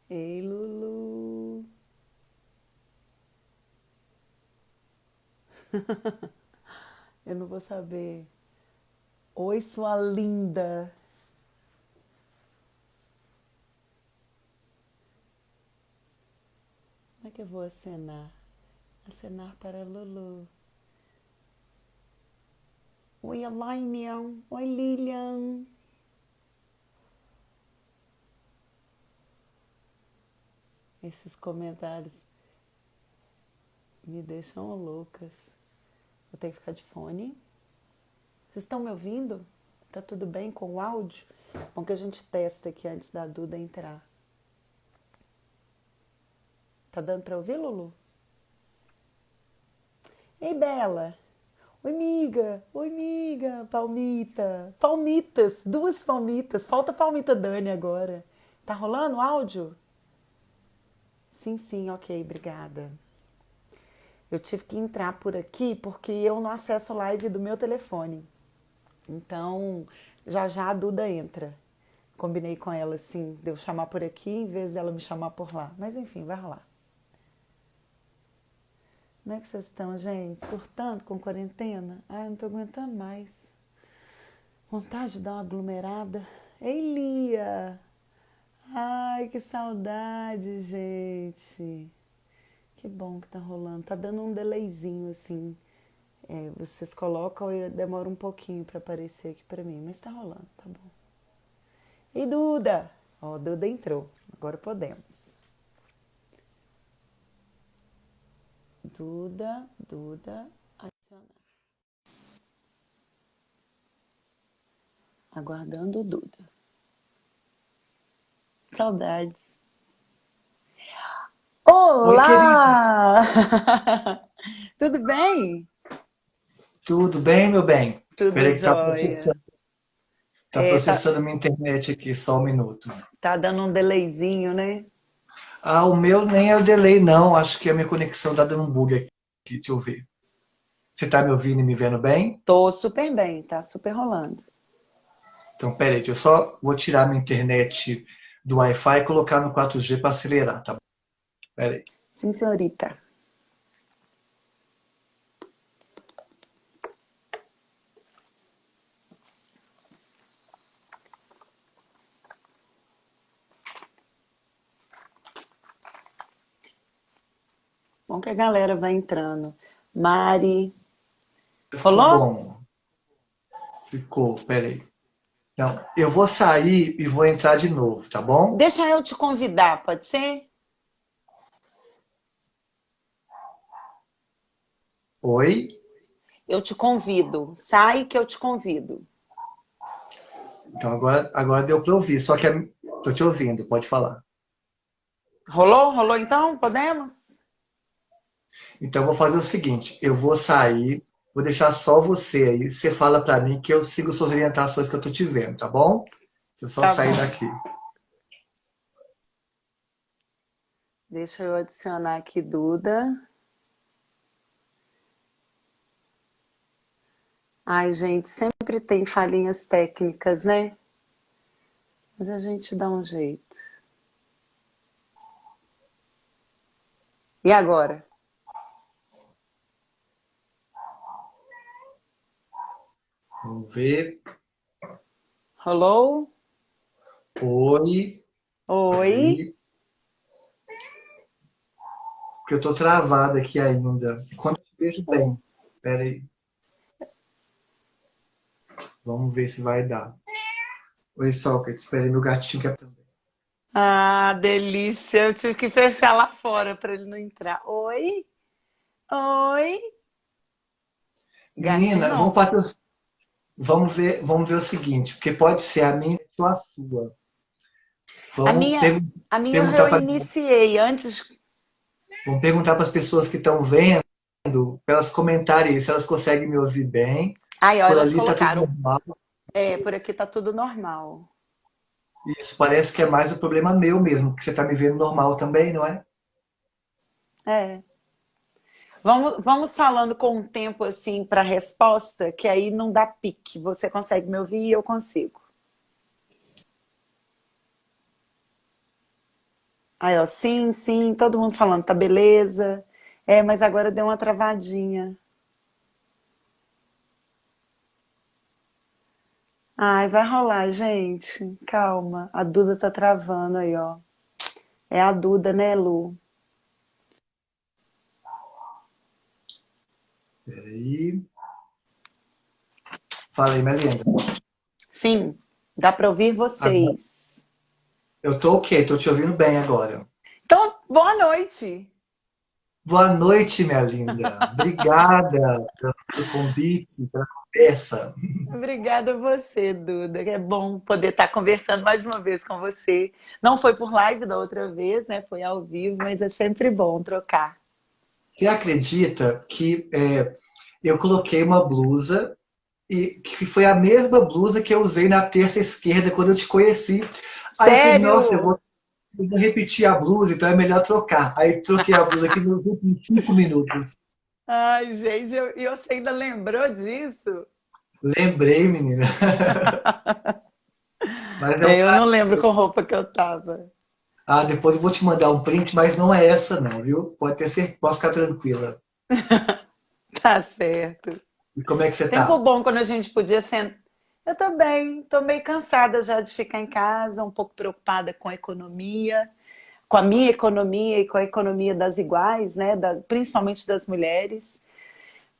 Ei, Lulu. Eu não vou saber. Oi, sua linda. Como é que eu vou acenar? Acenar para Lulu. Oi, Elaine. Oi, Lilian. Esses comentários me deixam loucas. Vou ter que ficar de fone. Vocês estão me ouvindo? Tá tudo bem com o áudio? Bom que a gente testa aqui antes da Duda entrar. Tá dando pra ouvir, Lulu? Ei, Bela. Oi, miga. Oi, miga. Palmita. Palmitas. Duas palmitas. Falta palmita Dani agora. Tá rolando o áudio? Sim, sim, ok, obrigada. Eu tive que entrar por aqui porque eu não acesso live do meu telefone. Então, já já a Duda entra. Combinei com ela, assim, de eu chamar por aqui em vez dela me chamar por lá. Mas enfim, vai rolar. Como é que vocês estão, gente? Surtando com quarentena? Ai, não tô aguentando mais. Vontade de dar uma aglomerada. Ei, Lia! Ai, que saudade, gente. Que bom que tá rolando. Tá dando um delayzinho, assim. É, vocês colocam e demora um pouquinho pra aparecer aqui pra mim. Mas tá rolando, tá bom. E Duda? Ó, Duda entrou. Agora podemos. Duda, adicionar. Aguardando o Duda. Saudades. Oi, querido. Olá! Tudo bem? Tudo bem, meu bem? Tudo Peraí que jóia. tá É, processando minha internet aqui, só um minuto. tá dando um delayzinho, né? Ah, o meu nem é o delay, não. Acho que a minha conexão tá dando um bug aqui. Deixa eu ver. Você tá me ouvindo e me vendo bem? Tô super bem, tá super rolando. Então, peraí, que eu só vou tirar minha internet do Wi-Fi e colocar no 4G para acelerar, tá bom? Peraí. Sim, senhorita. Bom que a galera vai entrando. Mari. Ficou Rolou? bom. Ficou, peraí. Não, eu vou sair e vou entrar de novo, tá bom? Deixa eu te convidar, pode ser? Oi? Eu te convido. Sai que eu te convido. Então agora deu para ouvir, só que tô te ouvindo, pode falar. Rolou? Rolou então? Podemos? Então eu vou fazer o seguinte, eu vou sair, vou deixar só você aí, você fala pra mim que eu sigo suas orientações que eu tô te vendo, tá bom? Deixa eu só Tá sair bom. daqui. Deixa eu adicionar aqui Duda. Ai, gente, sempre tem falhinhas técnicas, né? Mas a gente dá um jeito. E agora? Vamos ver. Rolou? Oi, Oi? peraí, porque eu tô travado aqui ainda. Quando eu te vejo bem, peraí, vamos ver se vai dar. Oi, Sócrates, espera meu gatinho quer também. Ah, delícia. Eu tive que fechar lá fora para ele não entrar. Oi? Oi? Menina, Gatinho? vamos ver o seguinte, porque pode ser a minha ou a sua. A Vamos minha, a minha eu perguntar para reiniciei antes. vamos perguntar para as pessoas que estão vendo, para elas comentarem aí se elas conseguem me ouvir bem. Ai, ó, Por elas ali tá tudo colocaram. normal. É, por aqui tá tudo normal. Isso parece que é mais o problema meu mesmo, porque você tá me vendo normal também, não é? É. Vamos falando com um tempo assim para resposta, que aí não dá pique. Você consegue me ouvir e eu consigo. Aí, ó, sim, sim, todo mundo falando, tá beleza. É, mas agora deu uma travadinha. Ai, vai rolar, gente. Calma. A Duda tá travando aí, ó. É a Duda, né, Lu? Peraí. Fala aí, Melinda. Sim, dá pra ouvir Agora- vocês. Eu tô ok, tô te ouvindo bem agora. Então, boa noite. Boa noite, minha linda. Obrigada pelo convite, pela conversa. Obrigada a você, Duda. É bom poder estar conversando mais uma vez com você. Não foi por live da outra vez, né? Foi ao vivo, mas é sempre bom trocar. Você acredita que eu coloquei uma blusa e que foi a mesma blusa que eu usei na terça esquerda quando eu te conheci? Aí eu falei, nossa, Sério? eu vou repetir a blusa, então é melhor trocar. Aí troquei a blusa aqui nos últimos 5 minutos. Ai, gente, e você ainda lembrou disso? Lembrei, menina. Mas é um É, eu não lembro com roupa que eu tava. Ah, depois eu vou te mandar um print, mas não é essa não, viu? Pode ter certeza, pode ficar tranquila. Tá certo. E como é que você Tempo tá? bom quando a gente podia sentar. Eu tô bem, tô meio cansada já de ficar em casa, um pouco preocupada com a economia, com a minha economia e com a economia das iguais, né? Principalmente das mulheres.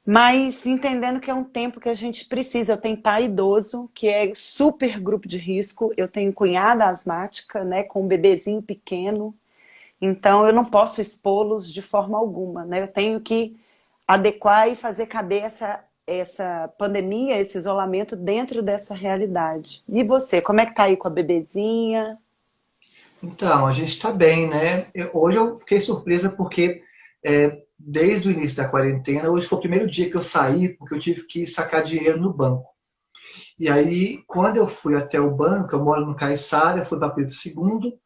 Mas entendendo que é um tempo que a gente precisa. Eu tenho pai idoso, que é super grupo de risco. Eu tenho cunhada asmática, né? Com um bebezinho pequeno. Então eu não posso expô-los de forma alguma, né? Eu tenho que adequar e fazer caber essa pandemia, esse isolamento dentro dessa realidade. E você, como é que tá aí com a bebezinha? Então, a gente tá bem, né? Hoje eu fiquei surpresa porque desde o início da quarentena, hoje foi o primeiro dia que eu saí, porque eu tive que sacar dinheiro no banco. E aí, quando eu fui até o banco, eu moro no Caiçara, eu fui para Pedro II,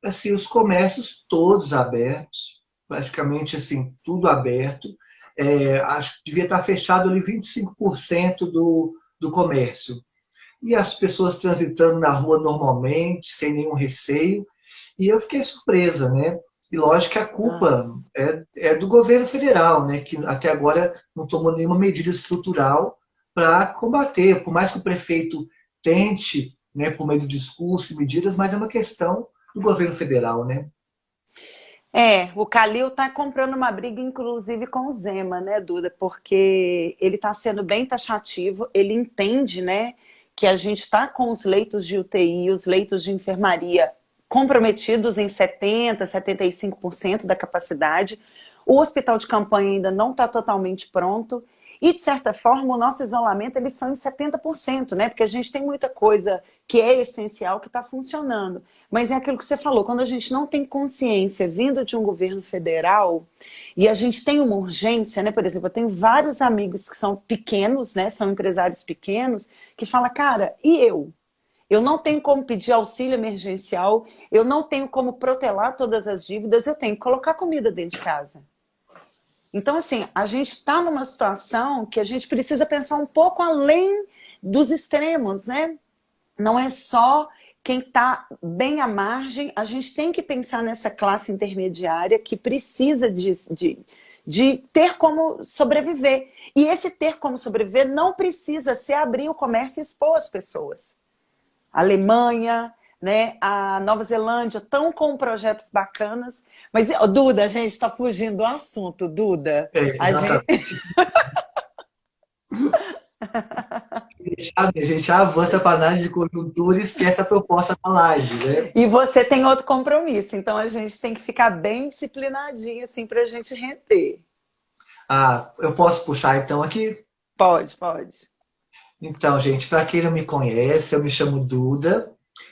assim, os comércios todos abertos, praticamente assim, tudo aberto. Acho que devia estar fechado ali 25% do comércio. E as pessoas transitando na rua normalmente, sem nenhum receio. E eu fiquei surpresa, né? E lógico que a Nossa. culpa é do governo federal, né? Que até agora não tomou nenhuma medida estrutural para combater. Por mais que o prefeito tente, né, por meio do discurso e medidas, mas é uma questão do governo federal, né? É, o Calil tá comprando uma briga, inclusive, com o Zema, né, Duda? Porque ele tá sendo bem taxativo, ele entende, né, que a gente está com os leitos de UTI, os leitos de enfermaria comprometidos em 75% da capacidade. O hospital de campanha ainda não está totalmente pronto. E, de certa forma, o nosso isolamento ele só em 70%, né? Porque a gente tem muita coisa que é essencial que está funcionando. Mas é aquilo que você falou, quando a gente não tem consciência vindo de um governo federal e a gente tem uma urgência, né? Por exemplo, eu tenho vários amigos que são pequenos, né? São empresários pequenos, que falam, cara, e eu? Eu não tenho como pedir auxílio emergencial, eu não tenho como protelar todas as dívidas, eu tenho que colocar comida dentro de casa. Então, assim, a gente está numa situação que a gente precisa pensar um pouco além dos extremos, né? Não é só quem está bem à margem, a gente tem que pensar nessa classe intermediária que precisa de ter como sobreviver. E esse ter como sobreviver não precisa ser abrir o comércio e expor as pessoas. A Alemanha, né, a Nova Zelândia estão com projetos bacanas. Mas, ó, Duda, a gente está fugindo do assunto, Duda. A gente... Exatamente. A gente avança para análise de conjuntura e esquece a proposta da live, né? E você tem outro compromisso, então a gente tem que ficar bem disciplinadinho assim para a gente render. Ah, eu posso puxar então aqui? Pode, pode. Então, gente, para quem não me conhece, eu me chamo Duda,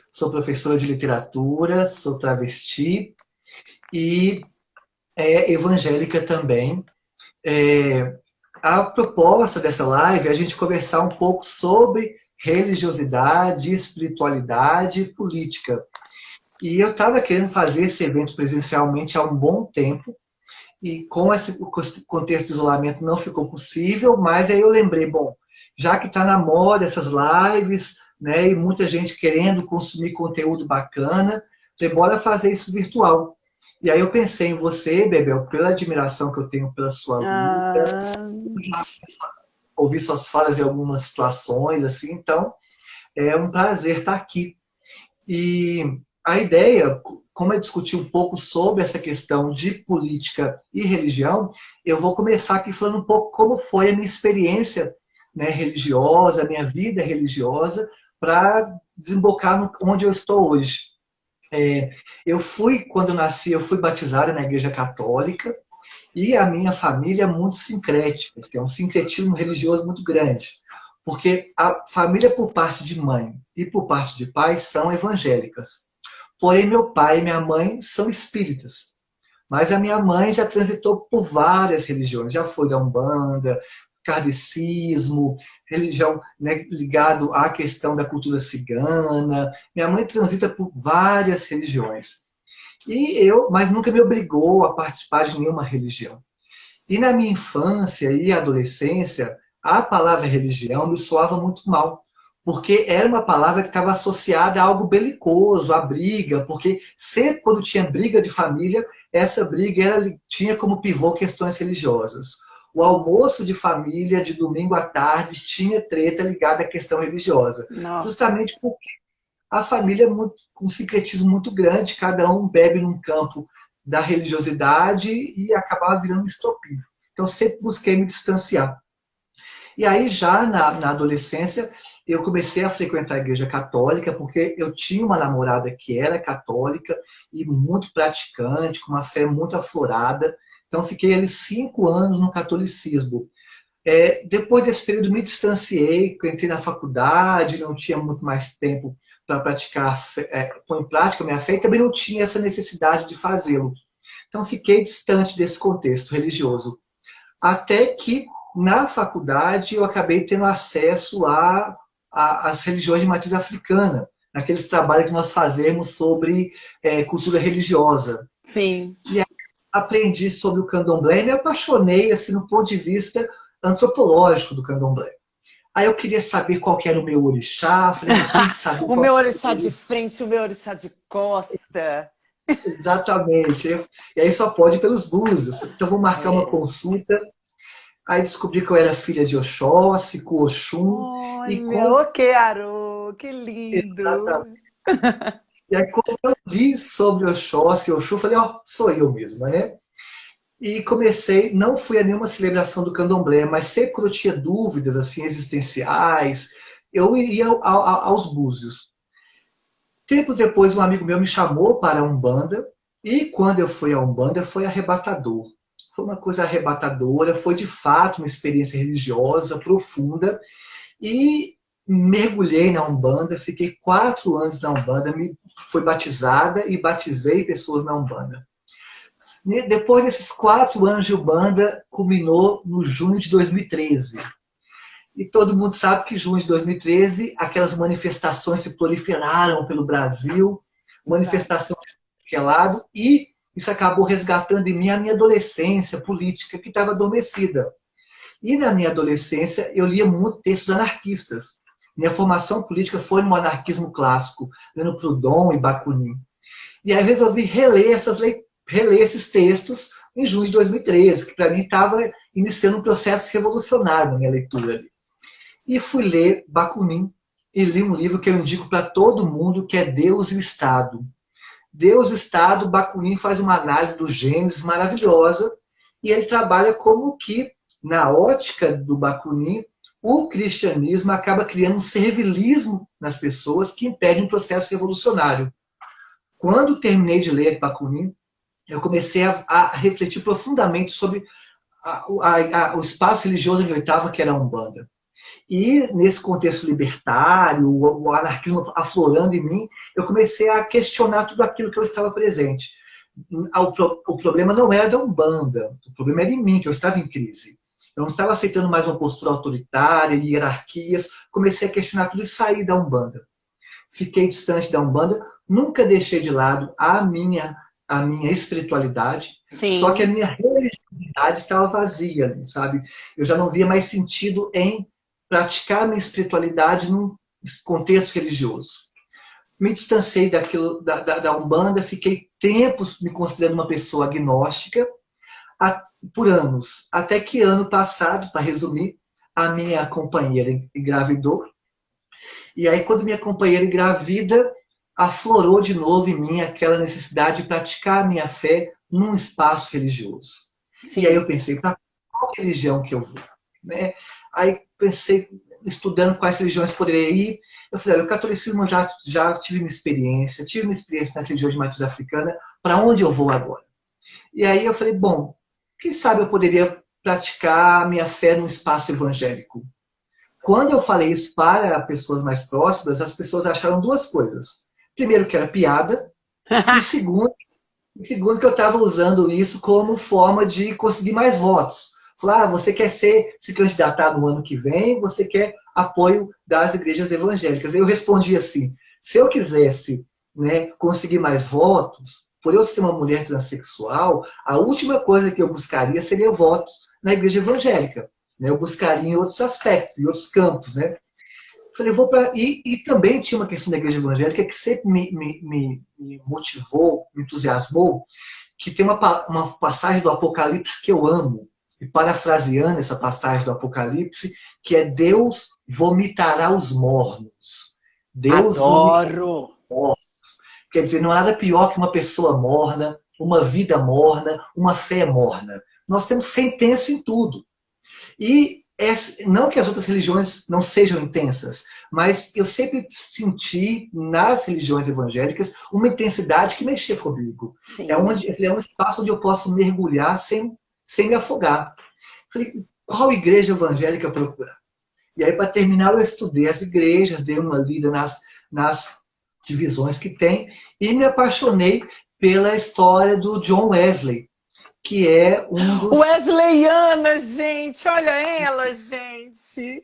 sou professora de literatura, sou travesti e evangélica também. É, a proposta dessa live é a gente conversar um pouco sobre religiosidade, espiritualidade e política. E eu estava querendo fazer esse evento presencialmente há um bom tempo, e com esse contexto de isolamento não ficou possível, mas aí eu lembrei, bom, já que está na moda essas lives, né, e muita gente querendo consumir conteúdo bacana, falei, bora fazer isso virtual. E aí eu pensei em você, Bebel, pela admiração que eu tenho pela sua luta, Ah, ouvir suas falas em algumas situações, assim, então é um prazer estar aqui. E a ideia, como é discutir um pouco sobre essa questão de política e religião, eu vou começar aqui falando um pouco como foi a minha experiência, né, religiosa, a minha vida religiosa, para desembocar onde eu estou hoje. Eu fui, quando eu nasci, eu fui batizada na Igreja Católica, e a minha família é muito sincrética, assim, é um sincretismo religioso muito grande. Porque a família por parte de mãe e por parte de pai são evangélicas. Porém, meu pai e minha mãe são espíritas. Mas a minha mãe já transitou por várias religiões, já foi da Umbanda, kardecismo, religião, né, ligado à questão da cultura cigana. Minha mãe transita por várias religiões. Mas nunca me obrigou a participar de nenhuma religião. E na minha infância e adolescência, a palavra religião me soava muito mal, porque era uma palavra que estava associada a algo belicoso, a briga, porque sempre quando tinha briga de família, essa briga tinha como pivô questões religiosas. O almoço de família de domingo à tarde tinha treta ligada à questão religiosa, nossa. justamente porque a família é com um sincretismo muito grande, cada um bebe num campo da religiosidade e acabava virando um estopim. Então, sempre busquei me distanciar. E aí, já na adolescência, eu comecei a frequentar a igreja católica, porque eu tinha uma namorada que era católica e muito praticante, com uma fé muito aflorada. Então, fiquei ali 5 anos no catolicismo. Depois desse período, me distanciei, entrei na faculdade, não tinha muito mais tempo para praticar, pôr em prática a minha fé, e também não tinha essa necessidade de fazê-lo. Então, fiquei distante desse contexto religioso. Até que, na faculdade, eu acabei tendo acesso às religiões de matriz africana, naqueles trabalhos que nós fazemos sobre cultura religiosa. Sim. E aí, aprendi sobre o candomblé e me apaixonei assim, no ponto de vista antropológico do candomblé. Aí eu queria saber qual que era o meu orixá, falei, não, tem que saber O qual meu que orixá era de frente, o meu orixá de costa. exatamente. E aí só pode ir pelos búzios. Então vou marcar uma É. consulta. Aí descobri que eu era filha de Oxóssi, com Oxum. E Olha, quando, o que Aro, que lindo. e aí, quando eu vi sobre Oxóssi e Oxum, eu falei, ó, sou eu mesma, né? E comecei, não fui a nenhuma celebração do candomblé, mas sempre quando eu tinha dúvidas assim, existenciais, eu ia aos búzios. Tempos depois, um amigo meu me chamou para a Umbanda, e quando eu fui à Umbanda, foi arrebatador. Foi uma coisa arrebatadora, foi de fato uma experiência religiosa profunda, e mergulhei na Umbanda, fiquei 4 anos na Umbanda, fui batizada e batizei pessoas na Umbanda. Depois desses 4 anos de Umbanda, culminou no junho de 2013. E todo mundo sabe que em junho de 2013, aquelas manifestações se proliferaram pelo Brasil, Exato. manifestação de qualquer lado, e isso acabou resgatando em mim a minha adolescência política, que estava adormecida. E na minha adolescência, eu lia muito textos anarquistas. Minha formação política foi no anarquismo clássico, lendo Proudhon e Bakunin. E aí eu resolvi reler esses textos em junho de 2013, que para mim estava iniciando um processo revolucionário na minha leitura ali. E fui ler Bakunin e li um livro que eu indico para todo mundo, que é Deus e o Estado. Deus e o Estado, Bakunin faz uma análise do Gênesis maravilhosa, e ele trabalha como que, na ótica do Bakunin, o cristianismo acaba criando um servilismo nas pessoas que impede um processo revolucionário. Quando terminei de ler Bakunin, eu comecei a refletir profundamente sobre o espaço religioso onde eu estava, que era a Umbanda. E nesse contexto libertário, o anarquismo aflorando em mim, eu comecei a questionar tudo aquilo que eu estava presente. O problema não era da Umbanda, o problema era em mim, que eu estava em crise. Eu não estava aceitando mais uma postura autoritária, hierarquias, comecei a questionar tudo e saí da Umbanda. Fiquei distante da Umbanda, nunca deixei de lado a minha espiritualidade, só que a Sim. minha religiosidade estava vazia, sabe? Eu já não via mais sentido em praticar a minha espiritualidade num contexto religioso. me distanciei daquilo, da Umbanda, fiquei tempos me considerando uma pessoa agnóstica, por anos. Até que ano passado, para resumir, a minha companheira engravidou. E aí, quando minha companheira engravida, aflorou de novo em mim aquela necessidade de praticar a minha fé num espaço religioso. E aí eu Sim. pensei, para qual religião que eu vou? Né? Aí pensei, estudando quais religiões poderia ir. Eu falei, olha, o catolicismo já tive tive uma experiência na religião de matriz africana, para onde eu vou agora? E aí eu falei, bom, quem sabe eu poderia praticar a minha fé num espaço evangélico? Quando eu falei isso para pessoas mais próximas, as pessoas acharam duas coisas. Primeiro, que era piada, e segundo que eu estava usando isso como forma de conseguir mais votos. Falar, você quer se candidatar no ano que vem, você quer apoio das igrejas evangélicas. Eu respondi assim, se eu quisesse, né, conseguir mais votos, por eu ser uma mulher transexual, a última coisa que eu buscaria seria votos na igreja evangélica. Né? Eu buscaria em outros aspectos, em outros campos. Né? Falei, vou para. E também tinha uma questão da igreja evangélica que sempre me motivou, me entusiasmou, que tem uma passagem do Apocalipse que eu amo, e parafraseando essa passagem do Apocalipse, que é Deus vomitará os mornos. Deus vomitará Adoro! os mornos. Quer dizer, não há nada pior que uma pessoa morna, uma vida morna, uma fé morna. Nós temos sentença em tudo. E não que as outras religiões não sejam intensas, mas eu sempre senti nas religiões evangélicas uma intensidade que mexia comigo. Sim. É um espaço onde eu posso mergulhar sem me afogar. Falei, qual igreja evangélica procurar? E aí, para terminar, eu estudei as igrejas, dei uma lida nas divisões que tem e me apaixonei pela história do John Wesley, que é um dos. Wesleyana, gente! Olha ela, gente!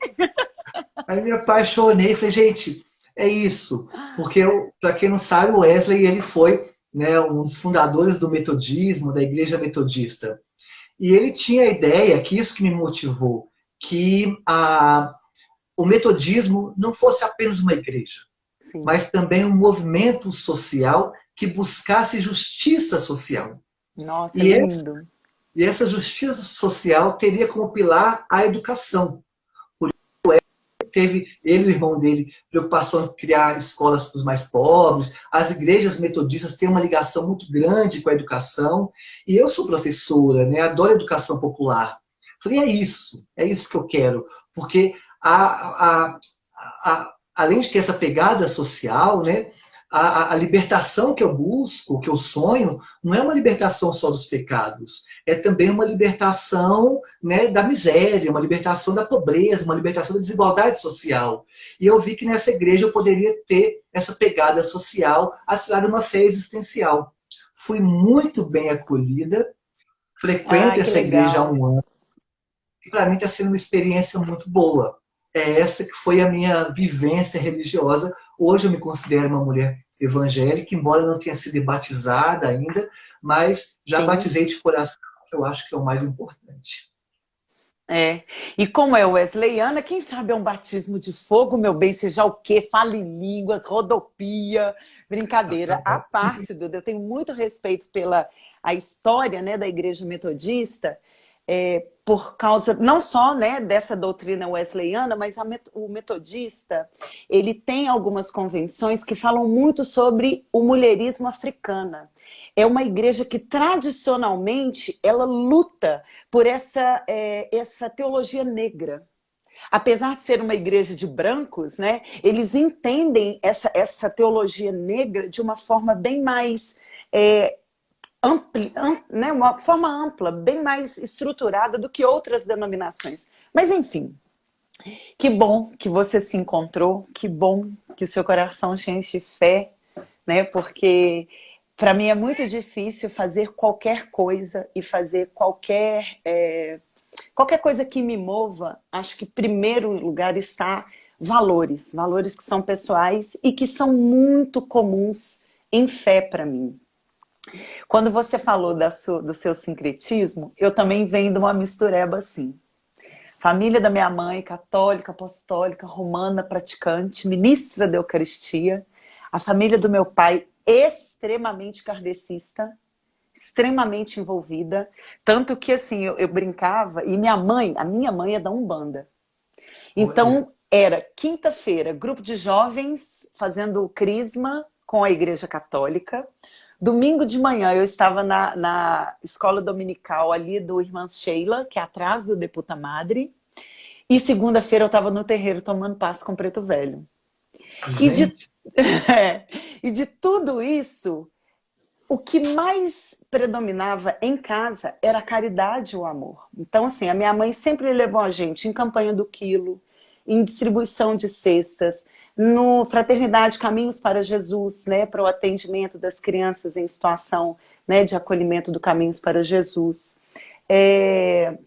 Aí me apaixonei e falei, gente, é isso. Porque, para quem não sabe, o Wesley ele foi, né, um dos fundadores do metodismo, da igreja metodista. E ele tinha a ideia, que isso que me motivou, que o metodismo não fosse apenas uma igreja, Sim. mas também um movimento social que buscasse justiça social. Nossa, E, lindo. e essa justiça social teria como pilar a educação. Teve ele e o irmão dele preocupação em criar escolas para os mais pobres. As igrejas metodistas têm uma ligação muito grande com a educação. E eu sou professora, né? Adoro a educação popular. Falei, é isso que eu quero. Porque além de ter essa pegada social, né? A libertação que eu busco, que eu sonho, não é uma libertação só dos pecados, é também uma libertação, né, da miséria, uma libertação da pobreza, uma libertação da desigualdade social. E eu vi que nessa igreja eu poderia ter essa pegada social atrelada a uma fé existencial. Fui muito bem acolhida, frequento Ai, que essa igreja há legal. um ano, e para mim está sendo uma experiência muito boa. É essa que foi a minha vivência religiosa. Hoje eu me considero uma mulher evangélica, embora não tenha sido batizada ainda, mas já Sim. batizei de coração, que eu acho que é o mais importante. É. E como é wesleyana, quem sabe é um batismo de fogo, meu bem, seja o quê? Fale em línguas, rodopia, brincadeira. À parte, Duda, eu tenho muito respeito pela a história, né, da Igreja Metodista, por causa não só, né, dessa doutrina wesleyana, mas o metodista, ele tem algumas convenções que falam muito sobre o mulherismo africana. É uma igreja que tradicionalmente ela luta por essa teologia negra. Apesar de ser uma igreja de brancos, né, eles entendem essa teologia negra de uma forma bem mais né, uma forma ampla, bem mais estruturada do que outras denominações. Mas enfim, que bom que você se encontrou, que bom que o seu coração se enche de fé, né? Porque para mim é muito difícil fazer qualquer coisa e fazer qualquer coisa que me mova. Acho que em primeiro lugar está valores que são pessoais e que são muito comuns em fé para mim. Quando você falou do seu sincretismo, eu também venho de uma mistureba assim. Família da minha mãe, católica, apostólica, romana, praticante, ministra da Eucaristia. A família do meu pai, extremamente kardecista, extremamente envolvida. Tanto que, assim, eu brincava, e a minha mãe é da Umbanda. Olha, Então, era quinta-feira, grupo de jovens fazendo crisma com a Igreja Católica. Domingo de manhã eu estava na escola dominical ali do Irmã Sheila, que é atrás do Deputa Madre. E segunda-feira eu estava no terreiro tomando passe com Preto Velho. E de, gente, é, e de tudo isso, o que mais predominava em casa era a caridade e o amor. Então, assim, a minha mãe sempre levou a gente em campanha do quilo, em distribuição de cestas, no Fraternidade Caminhos para Jesus, né, para o atendimento das crianças em situação, né, de acolhimento do Caminhos para Jesus. É,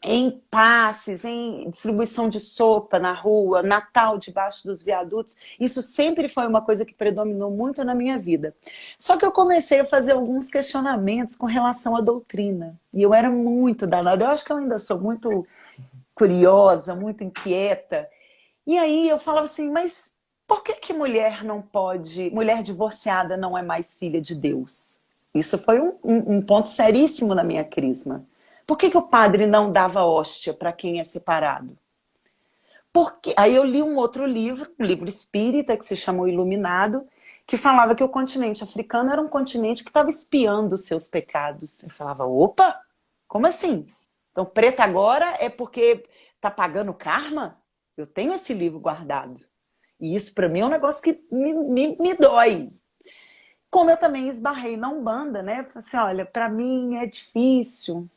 em passes, em distribuição de sopa na rua, Natal debaixo dos viadutos. Isso sempre foi uma coisa que predominou muito na minha vida. Só que eu comecei a fazer alguns questionamentos com relação à doutrina. E eu era muito danada. Eu acho que eu ainda sou muito curiosa, muito inquieta. E aí eu falava assim, mas por que que mulher não pode, mulher divorciada não é mais filha de Deus? Isso foi um ponto seríssimo na minha crisma. Por que que o padre não dava hóstia para quem é separado? Porque aí eu li um outro livro, um livro espírita que se chamou Iluminado, que falava que o continente africano era um continente que estava espiando os seus pecados. Eu falava, opa, como assim? Então preta agora é porque tá pagando karma? Eu tenho esse livro guardado. E isso para mim é um negócio que me dói. Como eu também esbarrei na Umbanda, né? Falei assim, olha, para mim é difícil.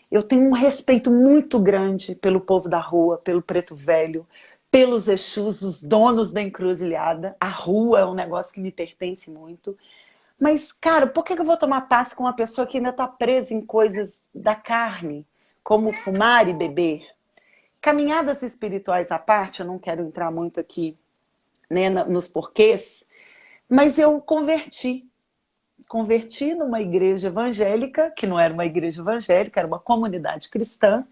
Eu tenho um respeito muito grande pelo povo da rua, pelo preto velho, pelos Exus, os donos da encruzilhada. A rua é um negócio que me pertence muito. Mas, cara, por que eu vou tomar passe com uma pessoa que ainda está presa em coisas da carne, como fumar e beber? Caminhadas espirituais à parte, eu não quero entrar muito aqui, né, nos porquês, mas eu converti numa igreja evangélica, que não era uma igreja evangélica, era uma comunidade cristã,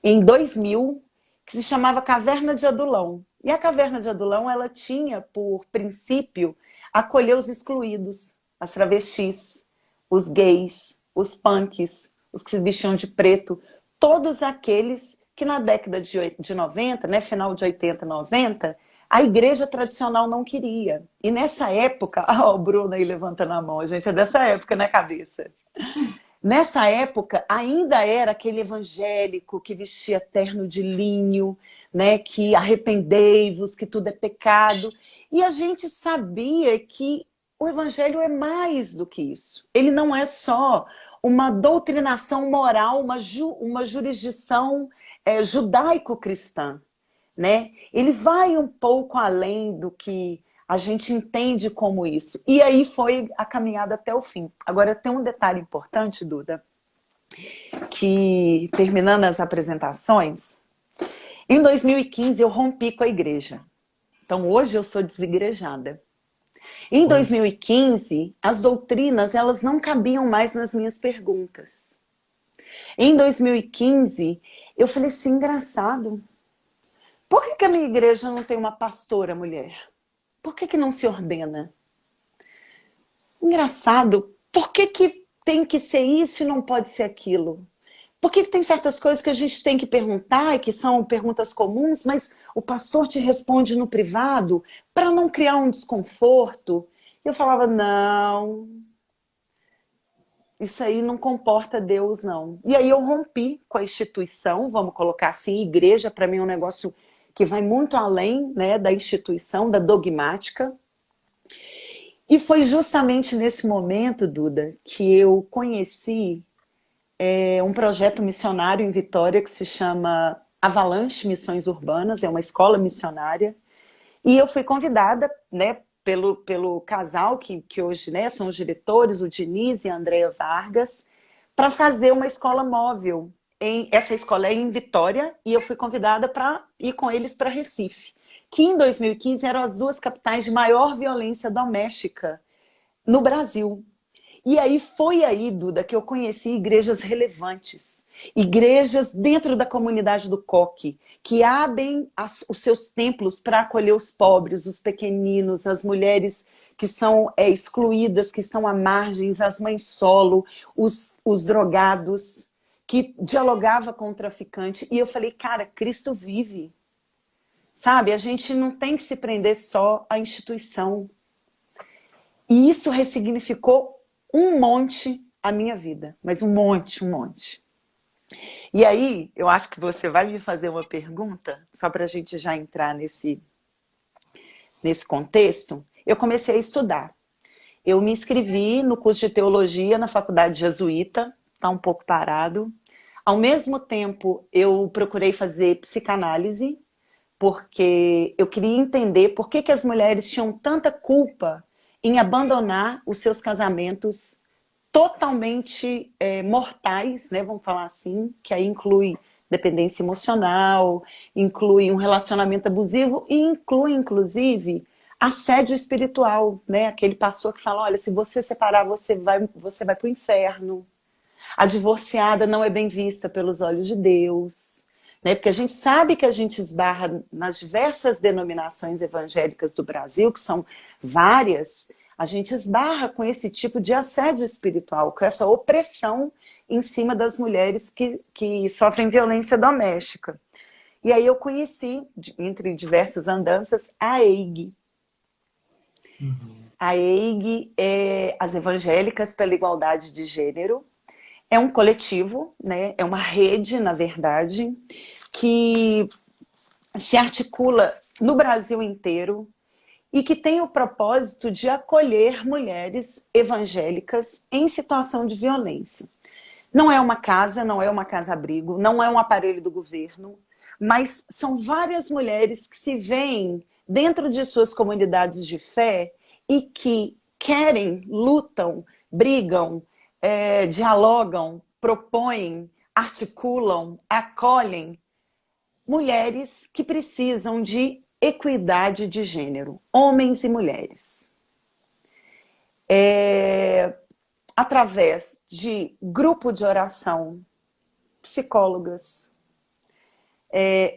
em 2000, que se chamava Caverna de Adulão. E a Caverna de Adulão, ela tinha por princípio acolher os excluídos, as travestis, os gays, os punks, os que se vestiam de preto, todos aqueles que na década de 90, né, final de 80, 90, a igreja tradicional não queria. E nessa época, o Bruno aí levantando a mão, a gente é dessa época, né, cabeça? Nessa época, ainda era aquele evangélico que vestia terno de linho, né, que arrependei-vos, que tudo é pecado. E a gente sabia que o evangelho é mais do que isso. Ele não é só uma doutrinação moral, uma jurisdição judaico-cristã, né? Ele vai um pouco além do que a gente entende como isso. E aí foi a caminhada até o fim. Agora, tem um detalhe importante, Duda, que terminando as apresentações, em 2015 eu rompi com a igreja. Então, hoje eu sou desigrejada. Em olha, 2015, as doutrinas, elas não cabiam mais nas minhas perguntas. Em 2015, eu falei assim, engraçado, por que que a minha igreja não tem uma pastora mulher? Por que que não se ordena? Engraçado, por que que tem que ser isso e não pode ser aquilo? Por que que tem certas coisas que a gente tem que perguntar, e que são perguntas comuns, mas o pastor te responde no privado para não criar um desconforto? Eu falava, não, isso aí não comporta Deus, não. E aí eu rompi com a instituição, vamos colocar assim, igreja para mim é um negócio que vai muito além, né, da instituição, da dogmática. E foi justamente nesse momento, Duda, que eu conheci um projeto missionário em Vitória que se chama Avalanche Missões Urbanas, é uma escola missionária. E eu fui convidada, né, pelo casal que hoje, né, são os diretores, o Diniz e a Andrea Vargas, para fazer uma escola móvel. Essa escola é em Vitória e eu fui convidada para ir com eles para Recife, que em 2015 eram as duas capitais de maior violência doméstica no Brasil. E aí foi aí, Duda, que eu conheci igrejas relevantes. Igrejas dentro da comunidade do Coque, que abrem os seus templos para acolher os pobres, os pequeninos, as mulheres que são excluídas, que estão à margens, as mães solo, os drogados, que dialogava com o traficante. E eu falei, cara, Cristo vive. Sabe, a gente não tem que se prender só à instituição. E isso ressignificou um monte a minha vida, mas um monte, um monte. E aí, eu acho que você vai me fazer uma pergunta, só para a gente já entrar nesse contexto. Eu comecei a estudar. Eu me inscrevi no curso de teologia na faculdade jesuíta, está um pouco parado. Ao mesmo tempo, eu procurei fazer psicanálise, porque eu queria entender por que as mulheres tinham tanta culpa em abandonar os seus casamentos totalmente mortais, né, vamos falar assim, que aí inclui dependência emocional, inclui um relacionamento abusivo e inclui, inclusive, assédio espiritual, né? Aquele pastor que fala, olha, se você separar, você vai para o inferno. A divorciada não é bem vista pelos olhos de Deus, né? Porque a gente sabe que a gente esbarra nas diversas denominações evangélicas do Brasil, que são várias, a gente esbarra com esse tipo de assédio espiritual, com essa opressão em cima das mulheres que sofrem violência doméstica. E aí eu conheci, entre diversas andanças, a EIG. A EIG é as Evangélicas pela Igualdade de Gênero. É um coletivo, né? É uma rede, na verdade, que se articula no Brasil inteiro e que tem o propósito de acolher mulheres evangélicas em situação de violência. Não é uma casa, não é uma casa-abrigo, não é um aparelho do governo, mas são várias mulheres que se veem dentro de suas comunidades de fé e que querem, lutam, brigam, dialogam, propõem, articulam, acolhem mulheres que precisam de equidade de gênero, homens e mulheres. Através de grupo de oração, psicólogas.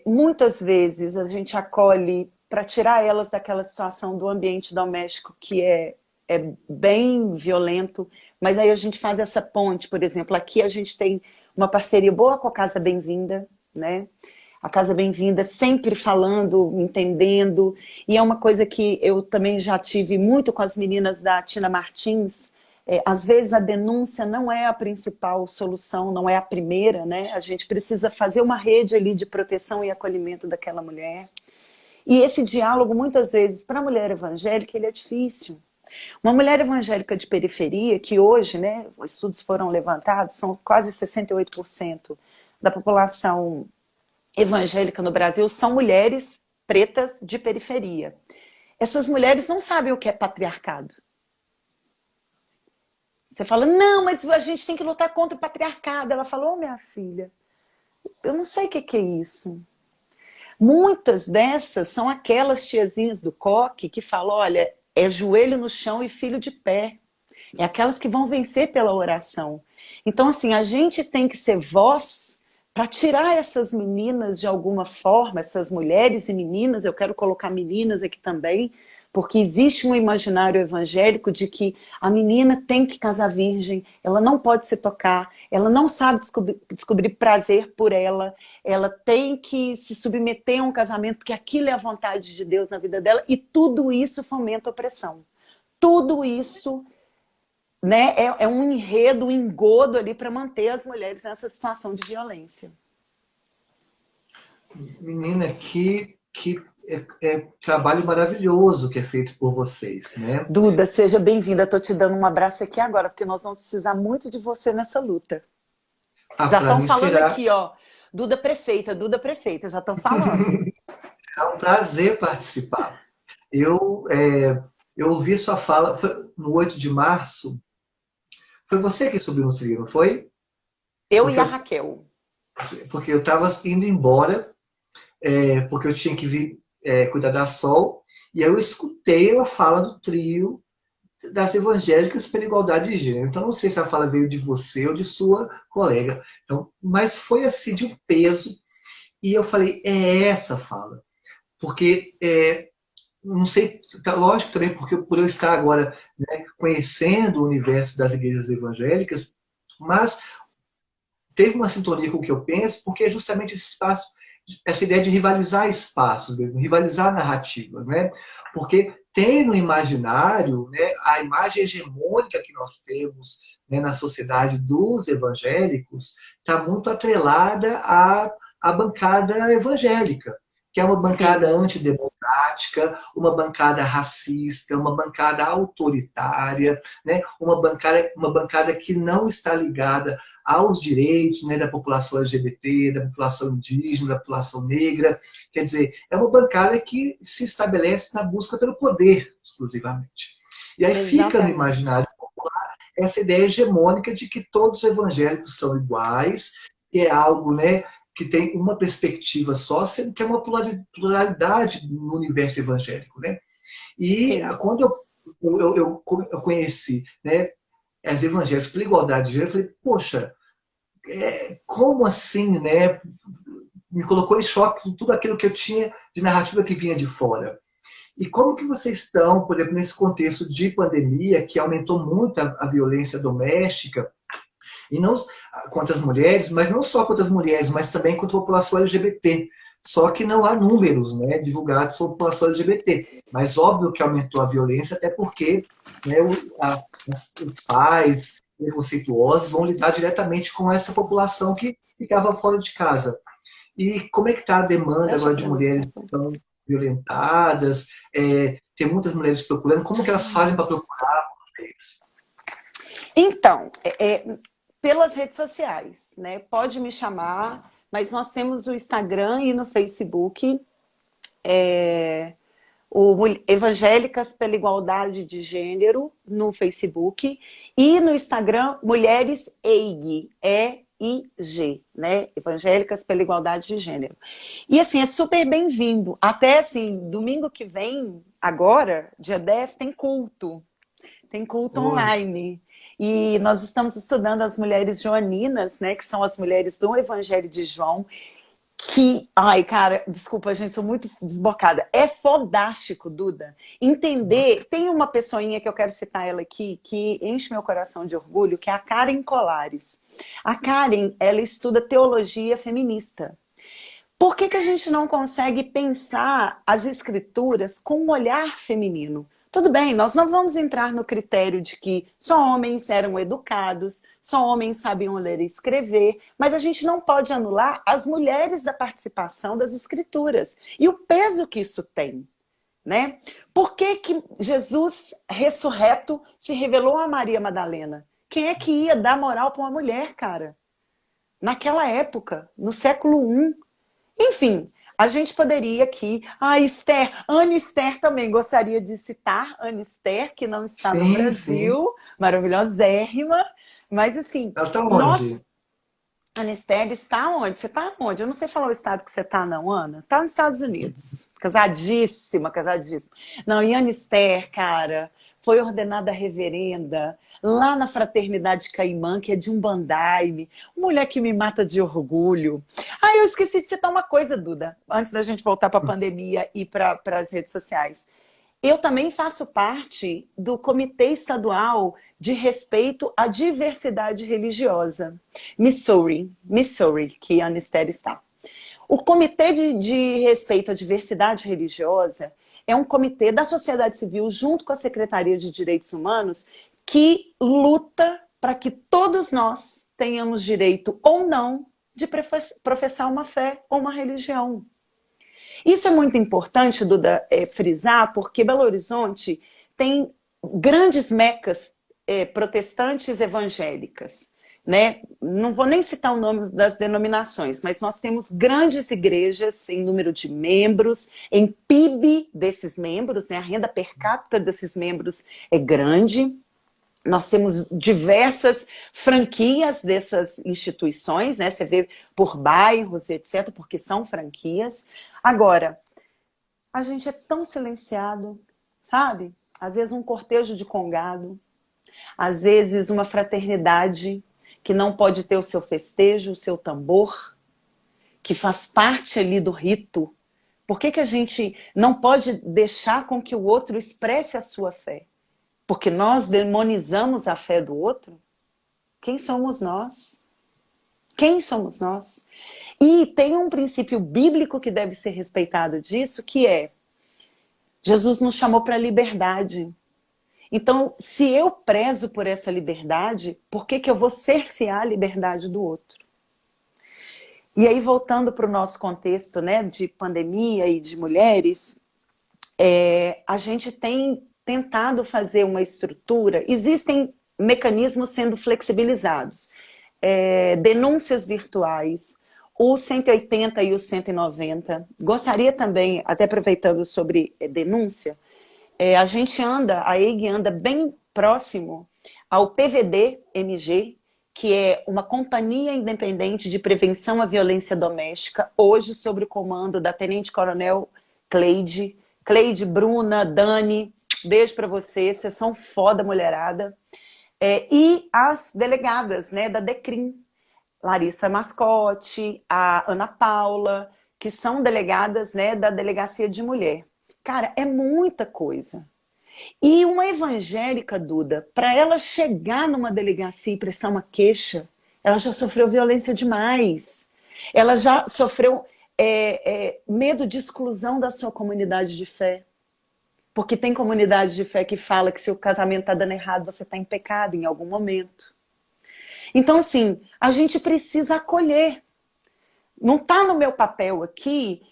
Muitas vezes a gente acolhe para tirar elas daquela situação do ambiente doméstico que é bem violento, mas aí a gente faz essa ponte, por exemplo, aqui a gente tem uma parceria boa com a Casa Bem-vinda, né? A Casa Bem-vinda sempre falando, entendendo, e é uma coisa que eu também já tive muito com as meninas da Tina Martins. Às vezes a denúncia não é a principal solução, não é a primeira, né? A gente precisa fazer uma rede ali de proteção e acolhimento daquela mulher. E esse diálogo, muitas vezes, para a mulher evangélica, ele é difícil. Uma mulher evangélica de periferia, que hoje, né, os estudos foram levantados, são quase 68% da população evangélica no Brasil, são mulheres pretas de periferia. Essas mulheres não sabem o que é patriarcado. Você fala, não, mas a gente tem que lutar contra o patriarcado. Ela falou, minha filha, eu não sei o que é isso. Muitas dessas são aquelas tiazinhas do coque que falam, olha, é joelho no chão e filho de pé. É aquelas que vão vencer pela oração. Então, assim, a gente tem que ser voz para tirar essas meninas de alguma forma, essas mulheres e meninas, eu quero colocar meninas aqui também, porque existe um imaginário evangélico de que a menina tem que casar virgem, ela não pode se tocar, ela não sabe descobrir prazer por ela tem que se submeter a um casamento, porque aquilo é a vontade de Deus na vida dela, e tudo isso fomenta opressão. Tudo isso, né, é um enredo, um engodo ali para manter as mulheres nessa situação de violência. Menina, que trabalho maravilhoso que é feito por vocês, né? Duda, seja bem-vinda. Estou te dando um abraço aqui agora, porque nós vamos precisar muito de você nessa luta. Já estão falando aqui, ó. Duda prefeita, já estão falando. É um prazer participar. Eu ouvi sua fala, foi no 8 de março. Foi você que subiu no trio, não foi? E a Raquel. Porque eu estava indo embora, porque eu tinha que vir cuidar da Sol, e aí eu escutei a fala do trio, das evangélicas pela igualdade de gênero. Então, não sei se a fala veio de você ou de sua colega. Então, mas foi assim de um peso. E eu falei, é essa a fala. Porque, não sei, tá, lógico também, porque por eu estar agora, né, conhecendo o universo das igrejas evangélicas, mas teve uma sintonia com o que eu penso, porque é justamente esse espaço, essa ideia de rivalizar espaços mesmo, rivalizar narrativas, né? Porque tem no imaginário, né, a imagem hegemônica que nós temos, né, na sociedade dos evangélicos está muito atrelada à bancada evangélica, que é uma bancada Sim, antidemocrática, uma bancada racista, uma bancada autoritária, né, uma bancada que não está ligada aos direitos, né, da população LGBT, da população indígena, da população negra. Quer dizer, é uma bancada que se estabelece na busca pelo poder, exclusivamente. E aí fica no exatamente. imaginário essa ideia hegemônica de que todos os evangélicos são iguais, que é algo, né, que tem uma perspectiva só, sendo que é uma pluralidade no universo evangélico. Né? E Sim. quando eu conheci, né, as evangélicas pela igualdade de gênero, eu falei, poxa, como assim, né? Me colocou em choque com tudo aquilo que eu tinha de narrativa que vinha de fora. E como que vocês estão, por exemplo, nesse contexto de pandemia, que aumentou muito a violência doméstica, e não contra as mulheres, mas não só contra as mulheres, mas também contra a população LGBT. Só que não há números, né, divulgados sobre a população LGBT. Mas óbvio que aumentou a violência, até porque, né, os pais preconceituosos vão lidar diretamente com essa população que ficava fora de casa. E como é que está a demanda Deixa agora de pra mim. mulheres que estão violentadas? Tem muitas mulheres procurando. Como que elas fazem para procurar vocês? Então, pelas redes sociais, né? Pode me chamar, mas nós temos o Instagram e no Facebook, é, Evangélicas pela Igualdade de Gênero no Facebook e no Instagram Mulheres EIG, EIG, né? Evangélicas pela Igualdade de Gênero. E assim, é super bem-vindo. Até assim, domingo que vem, agora, dia 10, tem culto Hoje. online. E nós estamos estudando as mulheres joaninas, né, que são as mulheres do Evangelho de João, que, ai, cara, desculpa, gente, sou muito desbocada. É fodástico, Duda. Entender, tem uma pessoinha que eu quero citar ela aqui, que enche meu coração de orgulho, que é a Karen Colares. A Karen, ela estuda teologia feminista. Por que que a gente não consegue pensar as escrituras com um olhar feminino? Tudo bem, nós não vamos entrar no critério de que só homens eram educados, só homens sabiam ler e escrever, mas a gente não pode anular as mulheres da participação das escrituras e o peso que isso tem, né? Por que que Jesus ressurreto se revelou a Maria Madalena? Quem é que ia dar moral para uma mulher, cara? Naquela época, no século I. Enfim, a gente poderia aqui. Ah, Esther, Ana Esther também gostaria de citar. Ana Esther, que não está no Sim, sim. Brasil, maravilhosérrima. Mas assim, Ela está nós. onde? Ana Esther está onde? Você está onde? Eu não sei falar o estado que você está, não, Ana. Está nos Estados Unidos. Casadíssima, casadíssima. Não, e Ana Esther, cara, foi ordenada reverenda lá na Fraternidade Caimã, que é de Umbandaime. Mulher que me mata de orgulho. Ah, eu esqueci de citar uma coisa, Duda, antes da gente voltar para a pandemia e para as redes sociais. Eu também faço parte do Comitê Estadual de Respeito à Diversidade Religiosa, Missouri, que a Anistéria está. O Comitê de Respeito à Diversidade Religiosa é um comitê da sociedade civil, junto com a Secretaria de Direitos Humanos, que luta para que todos nós tenhamos direito ou não de professar uma fé ou uma religião. Isso é muito importante, Duda, frisar, porque Belo Horizonte tem grandes mecas protestantes evangélicas. Né? Não vou nem citar o nome das denominações, mas nós temos grandes igrejas em número de membros, em PIB desses membros, né? A renda per capita desses membros é grande. Nós temos diversas franquias dessas instituições, né? Você vê por bairros, etc., porque são franquias. Agora, a gente é tão silenciado, sabe? às vezes um cortejo de congado, às vezes uma fraternidade que não pode ter o seu festejo, o seu tambor, que faz parte ali do rito. Por que a gente não pode deixar com que o outro expresse a sua fé? Porque nós demonizamos a fé do outro? Quem somos nós? Quem somos nós? E tem um princípio bíblico que deve ser respeitado disso, que é: Jesus nos chamou para a liberdade. Então, se eu prezo por essa liberdade, por que eu vou cercear a liberdade do outro? E aí, voltando para o nosso contexto, né, de pandemia e de mulheres, a gente tem tentado fazer uma estrutura, existem mecanismos sendo flexibilizados, denúncias virtuais, o 180 e o 190. Gostaria também, até aproveitando sobre denúncia, a EIG anda bem próximo ao PVD-MG, que é uma companhia independente de prevenção à violência doméstica, hoje sob o comando da Tenente Coronel Cleide. Cleide, Bruna, Dani, beijo pra vocês são foda, mulherada. E as delegadas, né, da DECRIM, Larissa Mascote, a Ana Paula, que são delegadas, né, da Delegacia de Mulher. Cara, é muita coisa. E uma evangélica, Duda, para ela chegar numa delegacia e prestar uma queixa, ela já sofreu violência demais. Ela já sofreu medo de exclusão da sua comunidade de fé. Porque tem comunidade de fé que fala que se o casamento está dando errado, você está em pecado em algum momento. Então, assim, a gente precisa acolher. Não está no meu papel aqui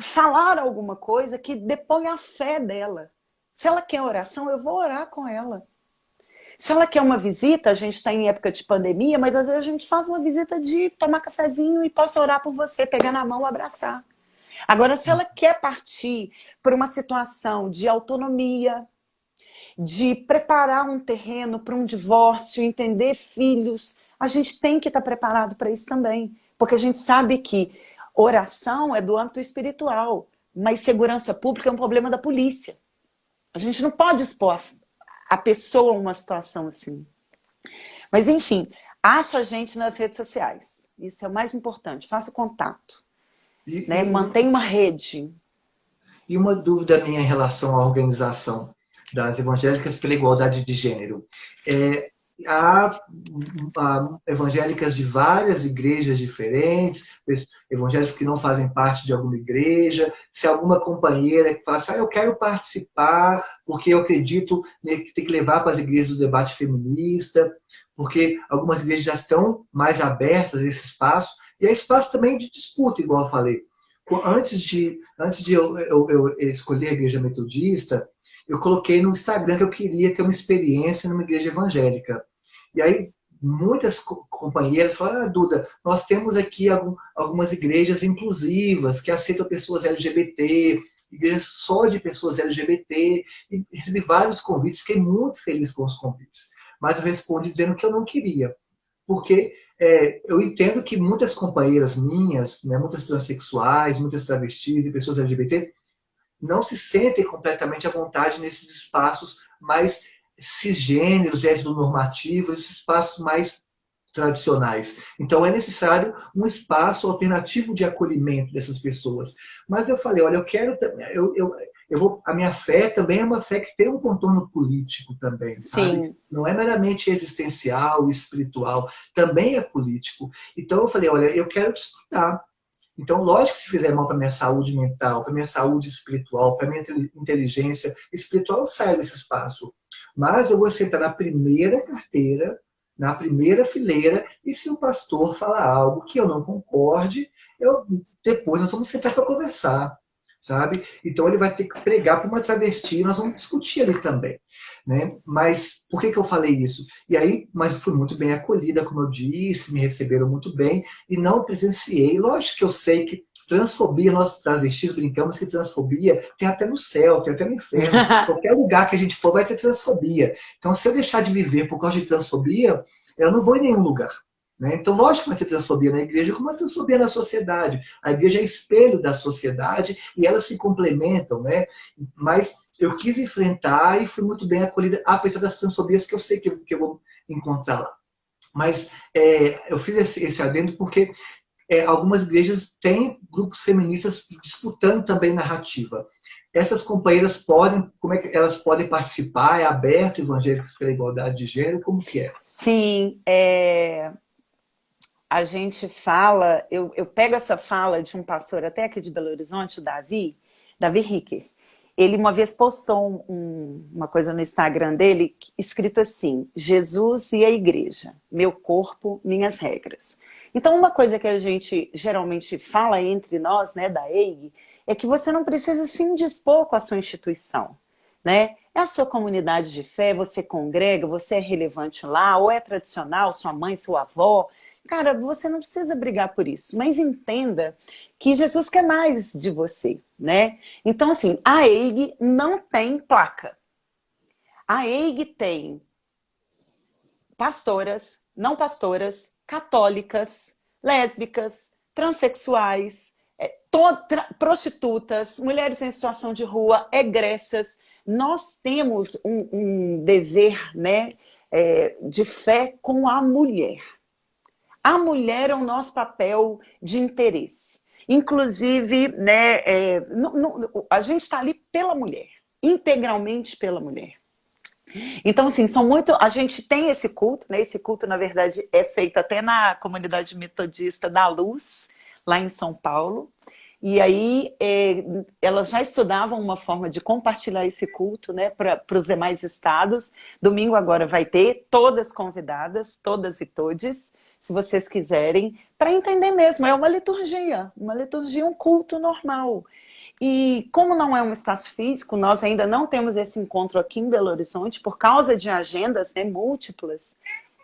falar alguma coisa que depõe a fé dela. Se ela quer oração, eu vou orar com ela. Se ela quer uma visita, a gente está em época de pandemia, mas às vezes a gente faz uma visita de tomar cafezinho e posso orar por você, pegar na mão, abraçar. Agora, se ela quer partir por uma situação de autonomia, de preparar um terreno para um divórcio, entender filhos, a gente tem que estar preparado para isso também. Porque a gente sabe que oração é do âmbito espiritual, mas segurança pública é um problema da polícia. A gente não pode expor a pessoa a uma situação assim. Mas, enfim, acha a gente nas redes sociais. Isso é o mais importante. Faça contato. Né? Mantenha uma rede. E uma dúvida minha em relação à organização das evangélicas pela igualdade de gênero. Há evangélicas de várias igrejas diferentes, evangélicas que não fazem parte de alguma igreja, se alguma companheira que fala assim, eu quero participar porque eu acredito que tem que levar para as igrejas o debate feminista, porque algumas igrejas já estão mais abertas a esse espaço, e é espaço também de disputa, igual eu falei. Antes de eu escolher a igreja metodista, eu coloquei no Instagram que eu queria ter uma experiência numa igreja evangélica. E aí, muitas companheiras falaram, Duda, nós temos aqui algumas igrejas inclusivas, que aceitam pessoas LGBT, igrejas só de pessoas LGBT, e recebi vários convites, fiquei muito feliz com os convites. Mas eu respondi dizendo que eu não queria, porque eu entendo que muitas companheiras minhas, né, muitas transexuais, muitas travestis e pessoas LGBT, não se sentem completamente à vontade nesses espaços mais cisgêneros, heteronormativos, esses espaços mais tradicionais. Então é necessário um espaço alternativo de acolhimento dessas pessoas. Mas eu falei, olha, eu quero, a minha fé também é uma fé que tem um contorno político também, sabe? Sim. Não é meramente existencial, espiritual, também é político. Então eu falei, olha, eu quero te estudar. Então, lógico que se fizer mal para minha saúde mental, para minha saúde espiritual, para minha inteligência espiritual, eu saio desse espaço. Mas eu vou sentar na primeira carteira, na primeira fileira, e se o pastor falar algo que eu não concorde, depois nós vamos sentar para conversar, sabe? Então ele vai ter que pregar para uma travesti, nós vamos discutir ali também, né? Mas por que eu falei isso? E aí, mas fui muito bem acolhida, como eu disse, me receberam muito bem e não presenciei. Lógico que eu sei que transfobia, nós travestis brincamos que transfobia tem até no céu, tem até no inferno. Qualquer lugar que a gente for vai ter transfobia. Então, se eu deixar de viver por causa de transfobia, eu não vou em nenhum lugar. né? Então, lógico que vai ter transfobia na igreja, como uma transfobia na sociedade. A igreja é espelho da sociedade e elas se complementam, né? Mas eu quis enfrentar e fui muito bem acolhida, apesar das transfobias que eu sei que eu vou encontrar lá. Mas eu fiz esse adendo porque algumas igrejas têm grupos feministas disputando também narrativa. Essas companheiras podem, como é que elas podem participar? É aberto Evangélicos pela Igualdade de Gênero? Como que é? Sim, a gente fala, eu pego essa fala de um pastor até aqui de Belo Horizonte, o Davi Ricker. Ele uma vez postou uma coisa no Instagram dele, escrito assim: Jesus e a igreja, meu corpo, minhas regras. Então, uma coisa que a gente geralmente fala entre nós, né, da EIG, é que você não precisa se indispor com a sua instituição, né? É a sua comunidade de fé, você congrega, você é relevante lá, ou é tradicional, sua mãe, sua avó. Cara, você não precisa brigar por isso, mas entenda que Jesus quer mais de você, né? Então, assim, a EIG não tem placa. A EIG tem pastoras, não pastoras, católicas, lésbicas, transexuais, prostitutas, mulheres em situação de rua, egressas. Nós temos um dever, né, de fé com a mulher. A mulher é o nosso papel de interesse. Inclusive, né, a gente está ali pela mulher, integralmente pela mulher. Então, assim, a gente tem esse culto, né? Esse culto, na verdade, é feito até na comunidade metodista da Luz, lá em São Paulo. E aí, elas já estudavam uma forma de compartilhar esse culto, né, para os demais estados. Domingo agora vai ter, todas convidadas, todas e todes, se vocês quiserem, para entender mesmo. É uma liturgia, um culto normal. E como não é um espaço físico, nós ainda não temos esse encontro aqui em Belo Horizonte por causa de agendas, né, múltiplas.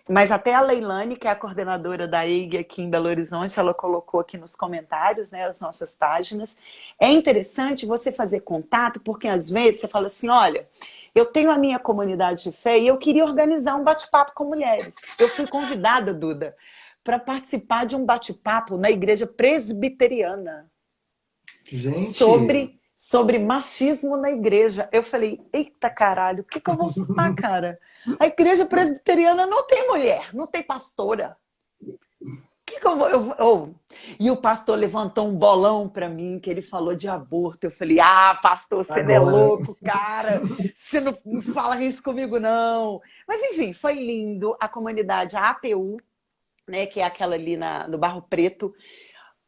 Mas até a Leilane, que é a coordenadora da EIG aqui em Belo Horizonte, ela colocou aqui nos comentários, né, as nossas páginas. É interessante você fazer contato, porque às vezes você fala assim, olha, eu tenho a minha comunidade de fé e eu queria organizar um bate-papo com mulheres. Eu fui convidada, Duda, para participar de um bate-papo na igreja presbiteriana. Gente, Sobre machismo na igreja. Eu falei, eita caralho, o que eu vou falar, cara? A igreja presbiteriana não tem mulher, não tem pastora. O que eu vou... E o pastor levantou um bolão para mim, que ele falou de aborto. Eu falei, pastor, você não é agora. louco, cara. Você não fala isso comigo, não. Mas, enfim, foi lindo. A comunidade, a APU, né, que é aquela ali no Barro Preto,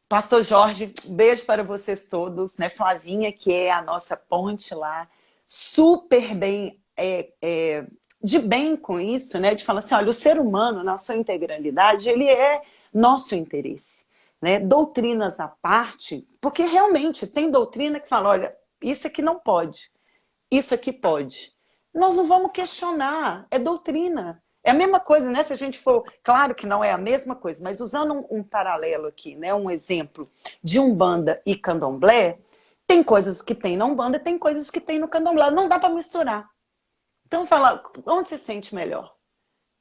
Pastor Jorge, beijo para vocês todos, né? Flavinha, que é a nossa ponte lá, super bem, de bem com isso, né? De falar assim, olha, o ser humano, na sua integralidade, ele é nosso interesse, né? Doutrinas à parte, porque realmente tem doutrina que fala, olha, isso aqui não pode, isso aqui pode. Nós não vamos questionar, é doutrina. É a mesma coisa, né? Se a gente for... Claro que não é a mesma coisa, mas usando um paralelo aqui, né? Um exemplo de Umbanda e Candomblé, tem coisas que tem na Umbanda e tem coisas que tem no Candomblé. Não dá para misturar. Então, fala, onde se sente melhor?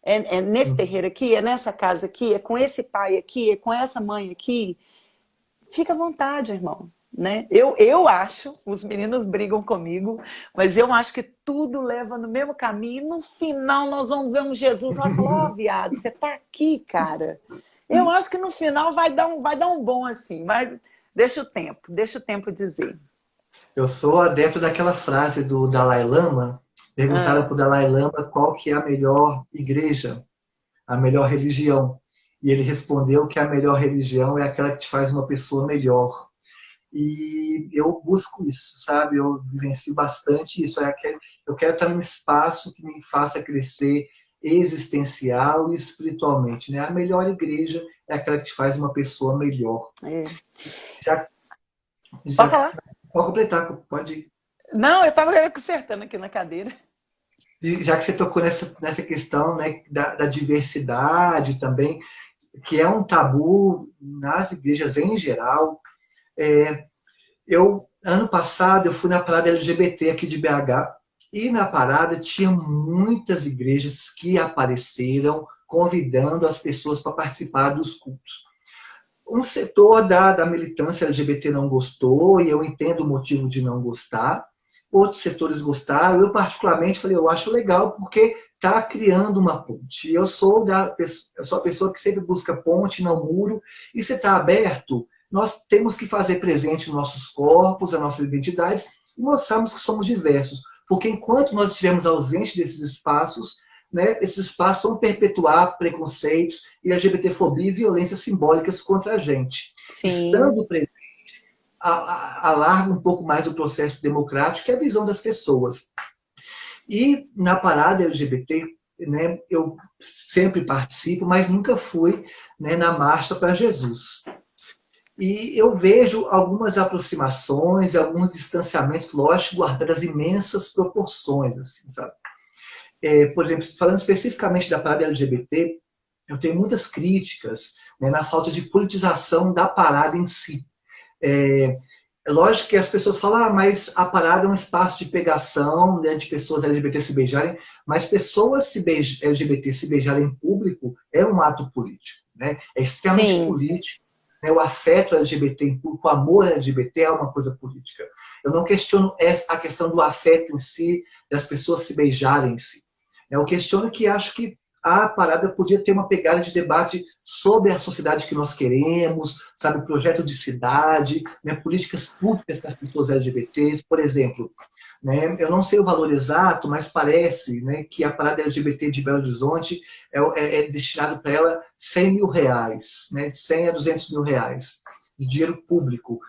É nesse terreiro aqui? É nessa casa aqui? É com esse pai aqui? É com essa mãe aqui? Fica à vontade, irmão. Né? Eu acho, os meninos brigam comigo, mas eu acho que tudo leva no mesmo caminho e no final nós vamos ver um Jesus lá e falar, viado, você tá aqui, cara. Eu acho que no final vai dar um bom assim, mas deixa o tempo dizer. Eu sou adepto daquela frase do Dalai Lama. Perguntaram para o Dalai Lama qual que é a melhor igreja, a melhor religião. E ele respondeu que a melhor religião é aquela que te faz uma pessoa melhor. E eu busco isso, sabe? Eu vivencio bastante isso. Eu quero estar num espaço que me faça crescer existencial e espiritualmente, né? A melhor igreja é aquela que te faz uma pessoa melhor. Já, Pode já, falar? pode completar, pode ir. Não, eu estava consertando aqui na cadeira. E já que você tocou nessa questão, né, da diversidade também, que é um tabu nas igrejas em geral, ano passado, eu fui na parada LGBT aqui de BH, e na parada tinha muitas igrejas que apareceram convidando as pessoas para participar dos cultos. Um setor da militância LGBT não gostou, e eu entendo o motivo de não gostar. Outros setores gostaram. Eu, particularmente, falei, eu acho legal, porque está criando uma ponte. Eu sou a pessoa que sempre busca ponte, não muro. E se está aberto, nós temos que fazer presente os nossos corpos, as nossas identidades, e mostrarmos que somos diversos. Porque enquanto nós estivermos ausentes desses espaços, né, esses espaços vão perpetuar preconceitos e LGBTfobia e violências simbólicas contra a gente. Sim. Estando presente, alarga um pouco mais o processo democrático, que é a visão das pessoas. E na parada LGBT, né, eu sempre participo, mas nunca fui, né, na Marcha para Jesus. E eu vejo algumas aproximações, alguns distanciamentos, lógico, guardadas imensas proporções, assim, sabe? Por exemplo, falando especificamente da parada LGBT, eu tenho muitas críticas, né, na falta de politização da parada em si. É lógico que as pessoas falam, mas a parada é um espaço de pegação, né, de pessoas LGBT se beijarem, mas pessoas LGBT se beijarem em público é um ato político, né? É extremamente político. Né? O afeto LGBT em público, o amor LGBT é uma coisa política. Eu não questiono a questão do afeto em si, das pessoas se beijarem em si. Eu questiono que acho que a parada podia ter uma pegada de debate sobre a sociedade que nós queremos, sabe, projeto de cidade, né, políticas públicas para as pessoas LGBTs, por exemplo. Né, eu não sei o valor exato, mas parece, né, que a parada LGBT de Belo Horizonte é destinado para ela R$100 mil, né, de 100 a 200 mil reais de dinheiro público.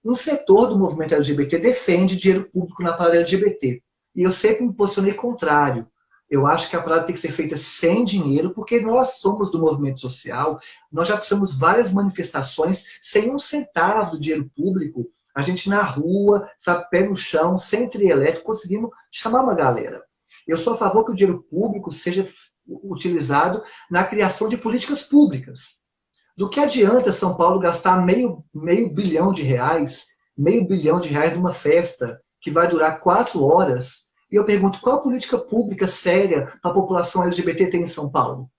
Um setor do movimento LGBT defende dinheiro público na parada LGBT. E eu sempre me posicionei contrário. Eu acho que a parada tem que ser feita sem dinheiro, porque nós somos do movimento social, nós já fizemos várias manifestações sem um centavo do dinheiro público, a gente na rua, sabe, pé no chão, sem trio elétrico, conseguimos chamar uma galera. Eu sou a favor que o dinheiro público seja utilizado na criação de políticas públicas. Do que adianta São Paulo gastar meio bilhão de reais, numa festa que vai durar 4 horas. E eu pergunto, qual a política pública séria para a população LGBT ter em São Paulo?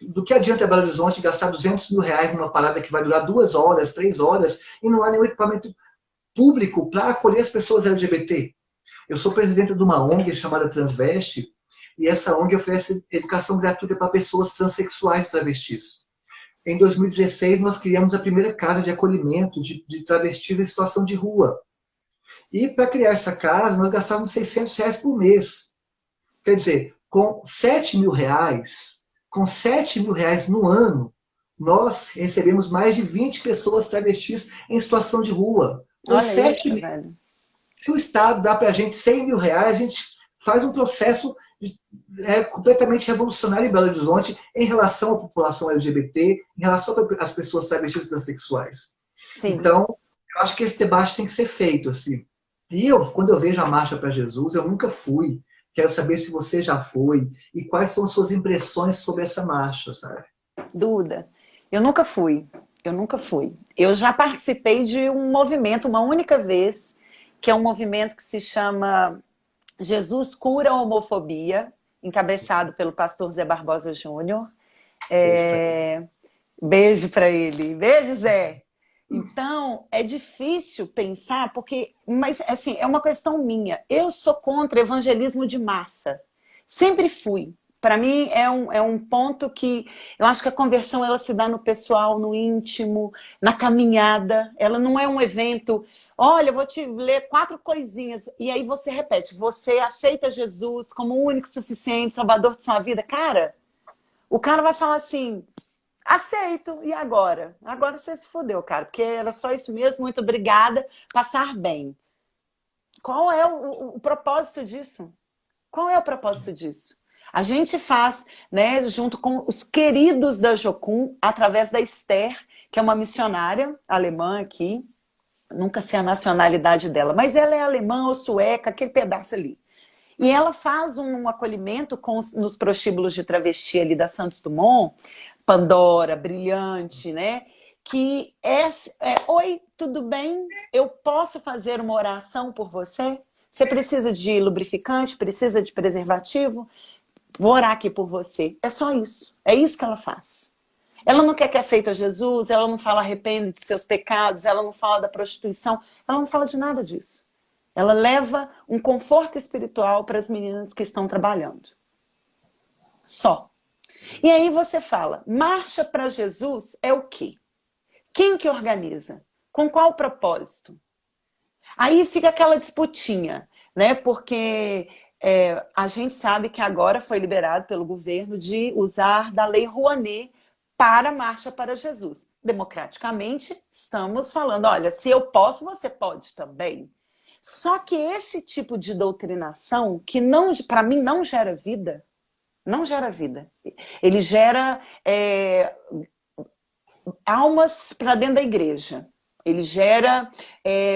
Do que adianta Belo Horizonte gastar R$200 mil numa parada que vai durar 2 horas, 3 horas, e não há nenhum equipamento público para acolher as pessoas LGBT? Eu sou presidente de uma ONG chamada Transveste, e essa ONG oferece educação gratuita para pessoas transexuais e travestis. Em 2016, nós criamos a primeira casa de acolhimento de travestis em situação de rua. E para criar essa casa, nós gastávamos R$600 por mês. Quer dizer, com R$7 mil, no ano, nós recebemos mais de 20 pessoas travestis em situação de rua. Com Olha 7 isso, mil. velho. Se o Estado dá para a gente R$100 mil, a gente faz um processo completamente revolucionário em Belo Horizonte em relação à população LGBT, em relação às pessoas travestis e transexuais. Sim. Então, eu acho que esse debate tem que ser feito, assim. E quando eu vejo a Marcha para Jesus, eu nunca fui. Quero saber se você já foi e quais são as suas impressões sobre essa marcha, sabe? Duda, eu nunca fui. Eu nunca fui. Eu já participei de um movimento, uma única vez, que é um movimento que se chama Jesus Cura a Homofobia, encabeçado pelo pastor Zé Barbosa Júnior. Beijo para ele. Beijo, Zé. Então, é difícil pensar, mas assim, é uma questão minha. Eu sou contra evangelismo de massa. Sempre fui. Para mim, é um ponto que eu acho que a conversão ela se dá no pessoal, no íntimo, na caminhada. Ela não é um evento, olha, eu vou te ler 4 coisinhas, e aí você repete, você aceita Jesus como o único, suficiente, salvador de sua vida. Cara, o cara vai falar assim, aceito, e agora? Agora você se fodeu, cara, porque era só isso mesmo, muito obrigada, passar bem. Qual é o propósito disso? Qual é o propósito disso? A gente faz, né, junto com os queridos da Jocum, através da Esther, que é uma missionária alemã aqui, nunca sei a nacionalidade dela, mas ela é alemã ou sueca, aquele pedaço ali. E ela faz um acolhimento nos prostíbulos de travesti ali da Santos Dumont, Pandora, Brilhante, né? Que oi, tudo bem? Eu posso fazer uma oração por você? Você precisa de lubrificante? Precisa de preservativo? vou orar aqui por você. É só isso. É isso que ela faz. Ela não quer que aceite Jesus, ela não fala arrepende dos seus pecados, ela não fala da prostituição, ela não fala de nada disso. Ela leva um conforto espiritual para as meninas que estão trabalhando. Só. E aí você fala, marcha para Jesus é o quê? Quem que organiza? Com qual propósito? Aí fica aquela disputinha, né? Porque a gente sabe que agora foi liberado pelo governo de usar da Lei Rouanet para a Marcha para Jesus. Democraticamente, estamos falando, olha, se eu posso, você pode também. Só que esse tipo de doutrinação, que para mim não gera vida, não gera vida. Ele gera almas para dentro da igreja. Ele gera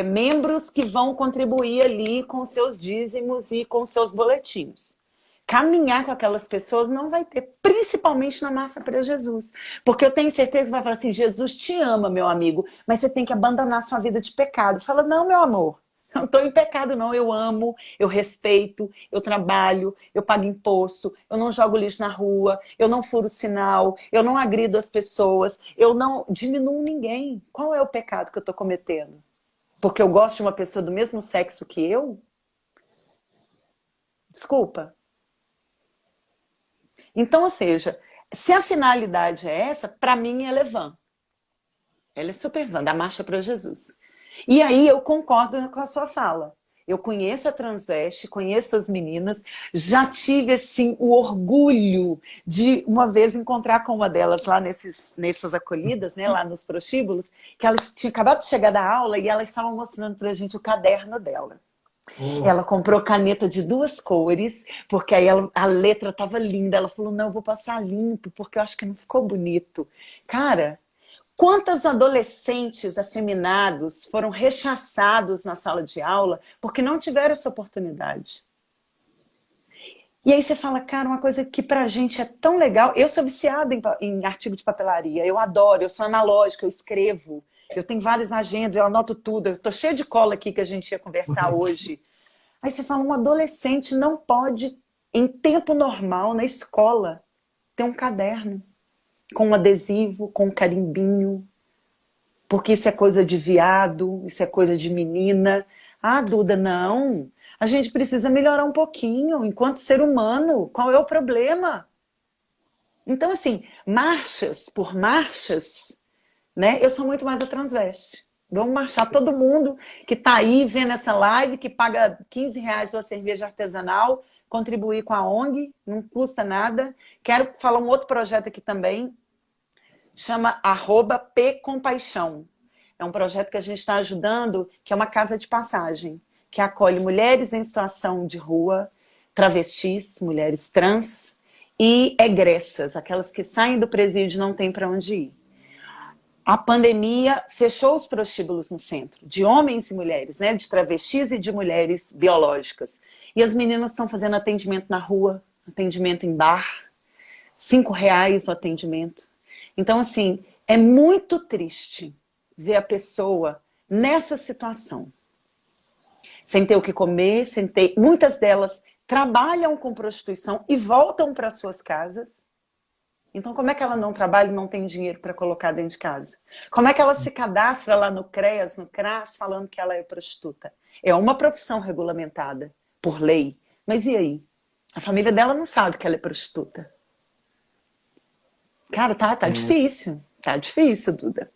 membros que vão contribuir ali com seus dízimos e com seus boletins. Caminhar com aquelas pessoas não vai ter, principalmente na Marcha para Jesus. Porque eu tenho certeza que vai falar assim, Jesus te ama, meu amigo, mas você tem que abandonar sua vida de pecado. Fala, não, meu amor, não estou em pecado não, eu amo, eu respeito, eu trabalho, eu pago imposto, eu não jogo lixo na rua, eu não furo sinal, eu não agrido as pessoas, eu não diminuo ninguém. Qual é o pecado que eu estou cometendo? Porque eu gosto de uma pessoa do mesmo sexo que eu? Desculpa. Então, ou seja, se a finalidade é essa, para mim ela é vã. Ela é super vã, da Marcha para Jesus. E aí eu concordo com a sua fala. Eu conheço a Transveste, conheço as meninas, já tive assim o orgulho de uma vez encontrar com uma delas lá nessas acolhidas, né, lá nos prostíbulos, que elas tinham acabado de chegar da aula e elas estavam mostrando pra gente o caderno dela. Ela comprou caneta de 2 cores, porque aí a letra estava linda. Ela falou, não, eu vou passar limpo, porque eu acho que não ficou bonito. Cara, quantos adolescentes afeminados foram rechaçados na sala de aula porque não tiveram essa oportunidade? E aí você fala, cara, uma coisa que pra gente é tão legal. Eu sou viciada em artigo de papelaria, eu adoro, eu sou analógica, eu escrevo. Eu tenho várias agendas, eu anoto tudo. Eu tô cheia de cola aqui que a gente ia conversar hoje. Aí você fala, um adolescente não pode, em tempo normal, na escola, ter um caderno com um adesivo, com um carimbinho, porque isso é coisa de viado, isso é coisa de menina. Ah, Duda, não. A gente precisa melhorar um pouquinho, enquanto ser humano. Qual é o problema? Então, assim, marchas por marchas, né? Eu sou muito mais a Transveste. Vamos marchar todo mundo que está aí vendo essa live, que paga R$ 15 uma cerveja artesanal, contribuir com a ONG, não custa nada. Quero falar um outro projeto aqui também, chama @pcompaixão. É um projeto que a gente está ajudando, que é uma casa de passagem, que acolhe mulheres em situação de rua, travestis, mulheres trans e egressas, aquelas que saem do presídio e não têm para onde ir. A pandemia fechou os prostíbulos no centro, de homens e mulheres, né? De travestis e de mulheres biológicas. E as meninas estão fazendo atendimento na rua, atendimento em bar, R$ 5 o atendimento. Então, assim, é muito triste ver a pessoa nessa situação. Sem ter o que comer, sem ter... Muitas delas trabalham com prostituição e voltam para suas casas. Então, como é que ela não trabalha e não tem dinheiro para colocar dentro de casa? Como é que ela se cadastra lá no CREAS, no CRAS, falando que ela é prostituta? É uma profissão regulamentada por lei. Mas e aí? A família dela não sabe que ela é prostituta. Cara, tá difícil. Tá difícil, Duda.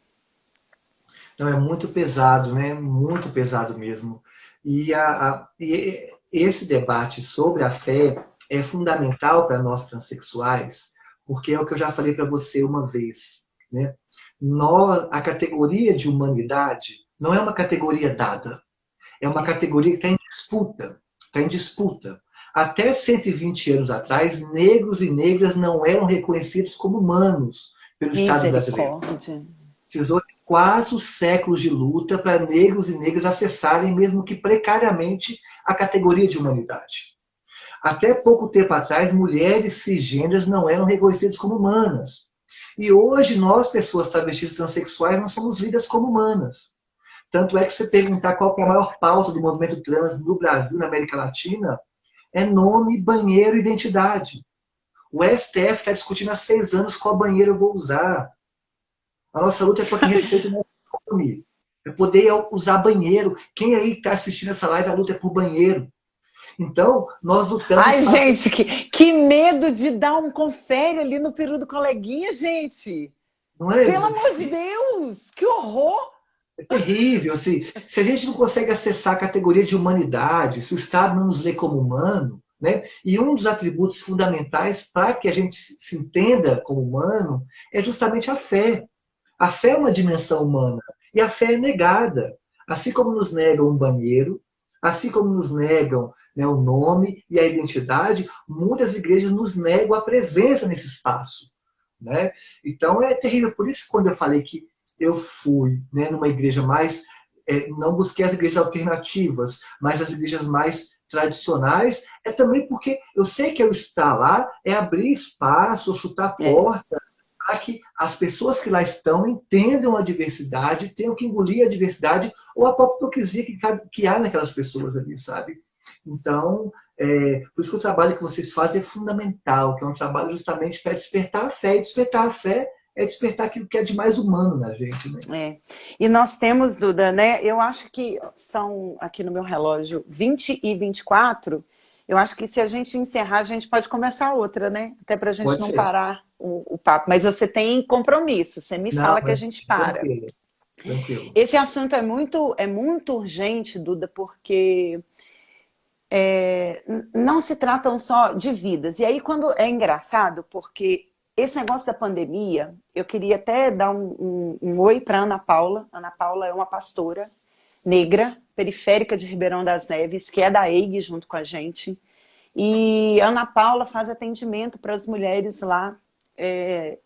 Não, é muito pesado, né? Muito pesado mesmo. E esse debate sobre a fé é fundamental para nós transexuais, porque é o que eu já falei para você uma vez, né? A categoria de humanidade não é uma categoria dada, é uma categoria que está em disputa, está em disputa. Até 120 anos atrás, negros e negras não eram reconhecidos como humanos pelo Estado brasileiro. Precisou de 4 séculos de luta para negros e negras acessarem, mesmo que precariamente, a categoria de humanidade. Até pouco tempo atrás, mulheres cisgêneras não eram reconhecidas como humanas. E hoje, nós, pessoas travestis transexuais, não somos lidas como humanas. Tanto é que você perguntar qual é a maior pauta do movimento trans no Brasil, na América Latina, é nome, banheiro e identidade. O STF está discutindo há 6 anos qual banheiro eu vou usar. A nossa luta é por respeito ao nosso nome. É poder usar banheiro. Quem aí está assistindo essa live, a luta é por banheiro. Então, nós lutamos... Ai, gente, que medo de dar um confere ali no peru do coleguinha, gente. Não é? Pelo amor de Deus, que horror! É terrível. Se a gente não consegue acessar a categoria de humanidade, se o Estado não nos lê como humano, né? E um dos atributos fundamentais para que a gente se entenda como humano é justamente a fé. A fé é uma dimensão humana e a fé é negada. Assim como nos negam um banheiro, assim como nos negam, né, o nome e a identidade, muitas igrejas nos negam a presença nesse espaço. Né? Então é terrível. Por isso, quando eu falei que eu fui, né, numa igreja mais... não busquei as igrejas alternativas, mas as igrejas mais tradicionais, é também porque eu sei que eu estar lá é abrir espaço, chutar a É. porta, para que as pessoas que lá estão entendam a diversidade, tenham que engolir a diversidade ou a própria hipocrisia que há naquelas pessoas ali, sabe? Então, por isso que o trabalho que vocês fazem é fundamental, que é um trabalho justamente para despertar a fé. E despertar a fé é despertar aquilo que é de mais humano na gente, né? É. E nós temos, Duda, né? Eu acho que são, aqui no meu relógio, 20h24. Eu acho que se a gente encerrar, a gente pode começar outra, né? Até para a gente Pode não ser. parar o papo. Mas você tem compromisso, você me Não, fala que a gente para. tranquilo, tranquilo. Esse assunto é muito urgente, Duda, porque não se tratam só de vidas. E aí, quando é engraçado, porque esse negócio da pandemia, eu queria até dar um oi para Ana Paula. Ana Paula é uma pastora negra, periférica de Ribeirão das Neves, que é da EIG junto com a gente. E Ana Paula faz atendimento para as mulheres lá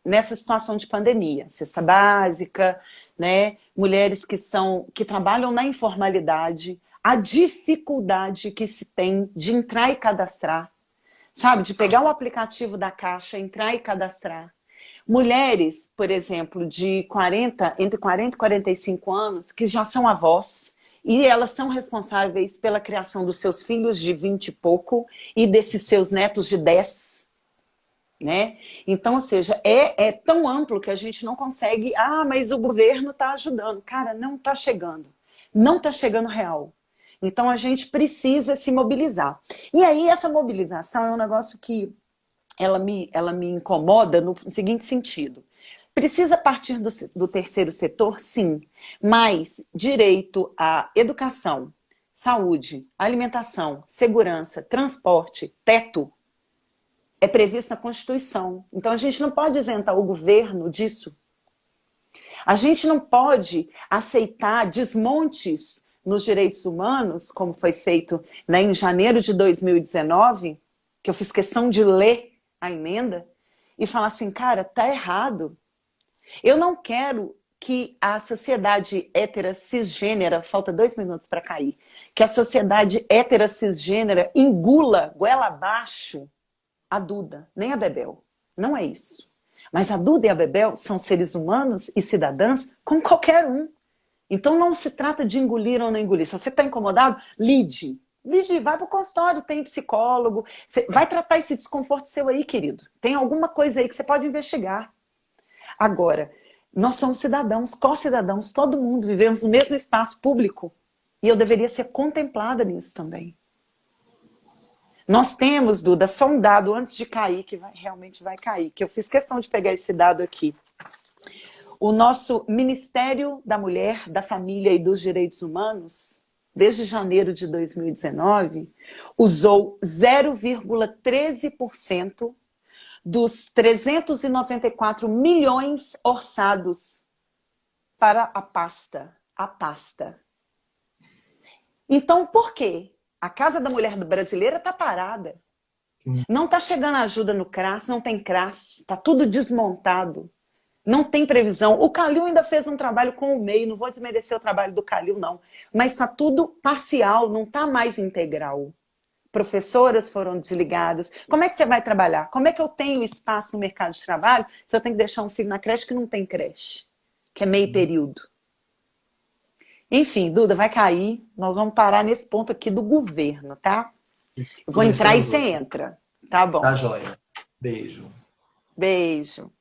nessa situação de pandemia. Cesta básica, né? Mulheres que trabalham na informalidade, a dificuldade que se tem de entrar e cadastrar, sabe? De pegar o aplicativo da Caixa, entrar e cadastrar. Mulheres, por exemplo, entre 40 e 45 anos, que já são avós, e elas são responsáveis pela criação dos seus filhos de 20 e pouco e desses seus netos de 10, né? Então, ou seja, é tão amplo que a gente não consegue... Ah, mas o governo está ajudando. Cara, não está chegando. Não está chegando real. Então, a gente precisa se mobilizar. E aí, essa mobilização é um negócio que ela me incomoda no seguinte sentido. Precisa partir do terceiro setor? Sim. Mas direito à educação, saúde, alimentação, segurança, transporte, teto, é previsto na Constituição. Então a gente não pode isentar o governo disso. A gente não pode aceitar desmontes nos direitos humanos, como foi feito, né, em janeiro de 2019, que eu fiz questão de ler a emenda, e falar assim, cara, tá errado. Eu não quero que a sociedade hétera cisgênera, falta 2 minutos para cair, que a sociedade hétera cisgênera engula, goela abaixo, a Duda, nem a Bebel. Não é isso. Mas a Duda e a Bebel são seres humanos e cidadãs como qualquer um. Então não se trata de engolir ou não engolir. Se você está incomodado, lide. Lide, vai para o consultório, tem psicólogo. Você vai tratar esse desconforto seu aí, querido. Tem alguma coisa aí que você pode investigar. Agora, nós somos cidadãos, co-cidadãos, todo mundo, vivemos no mesmo espaço público. E eu deveria ser contemplada nisso também. Nós temos, Duda, só um dado antes de cair, que realmente vai cair, que eu fiz questão de pegar esse dado aqui. O nosso Ministério da Mulher, da Família e dos Direitos Humanos, desde janeiro de 2019, usou 0,13% dos 394 milhões orçados para a pasta. Então, por quê? A Casa da Mulher Brasileira está parada. Não está chegando ajuda no CRAS, não tem CRAS, está tudo desmontado. Não tem previsão. O Calil ainda fez um trabalho com o MEI, não vou desmerecer o trabalho do Calil, não. Mas está tudo parcial, não está mais integral. Professoras foram desligadas. Como é que você vai trabalhar? Como é que eu tenho espaço no mercado de trabalho se eu tenho que deixar um filho na creche que não tem creche? Que é meio período. Enfim, Duda, vai cair. Nós vamos parar nesse ponto aqui do governo, tá? Eu vou entrar e você entra. Tá bom. Tá joia. Beijo. Beijo.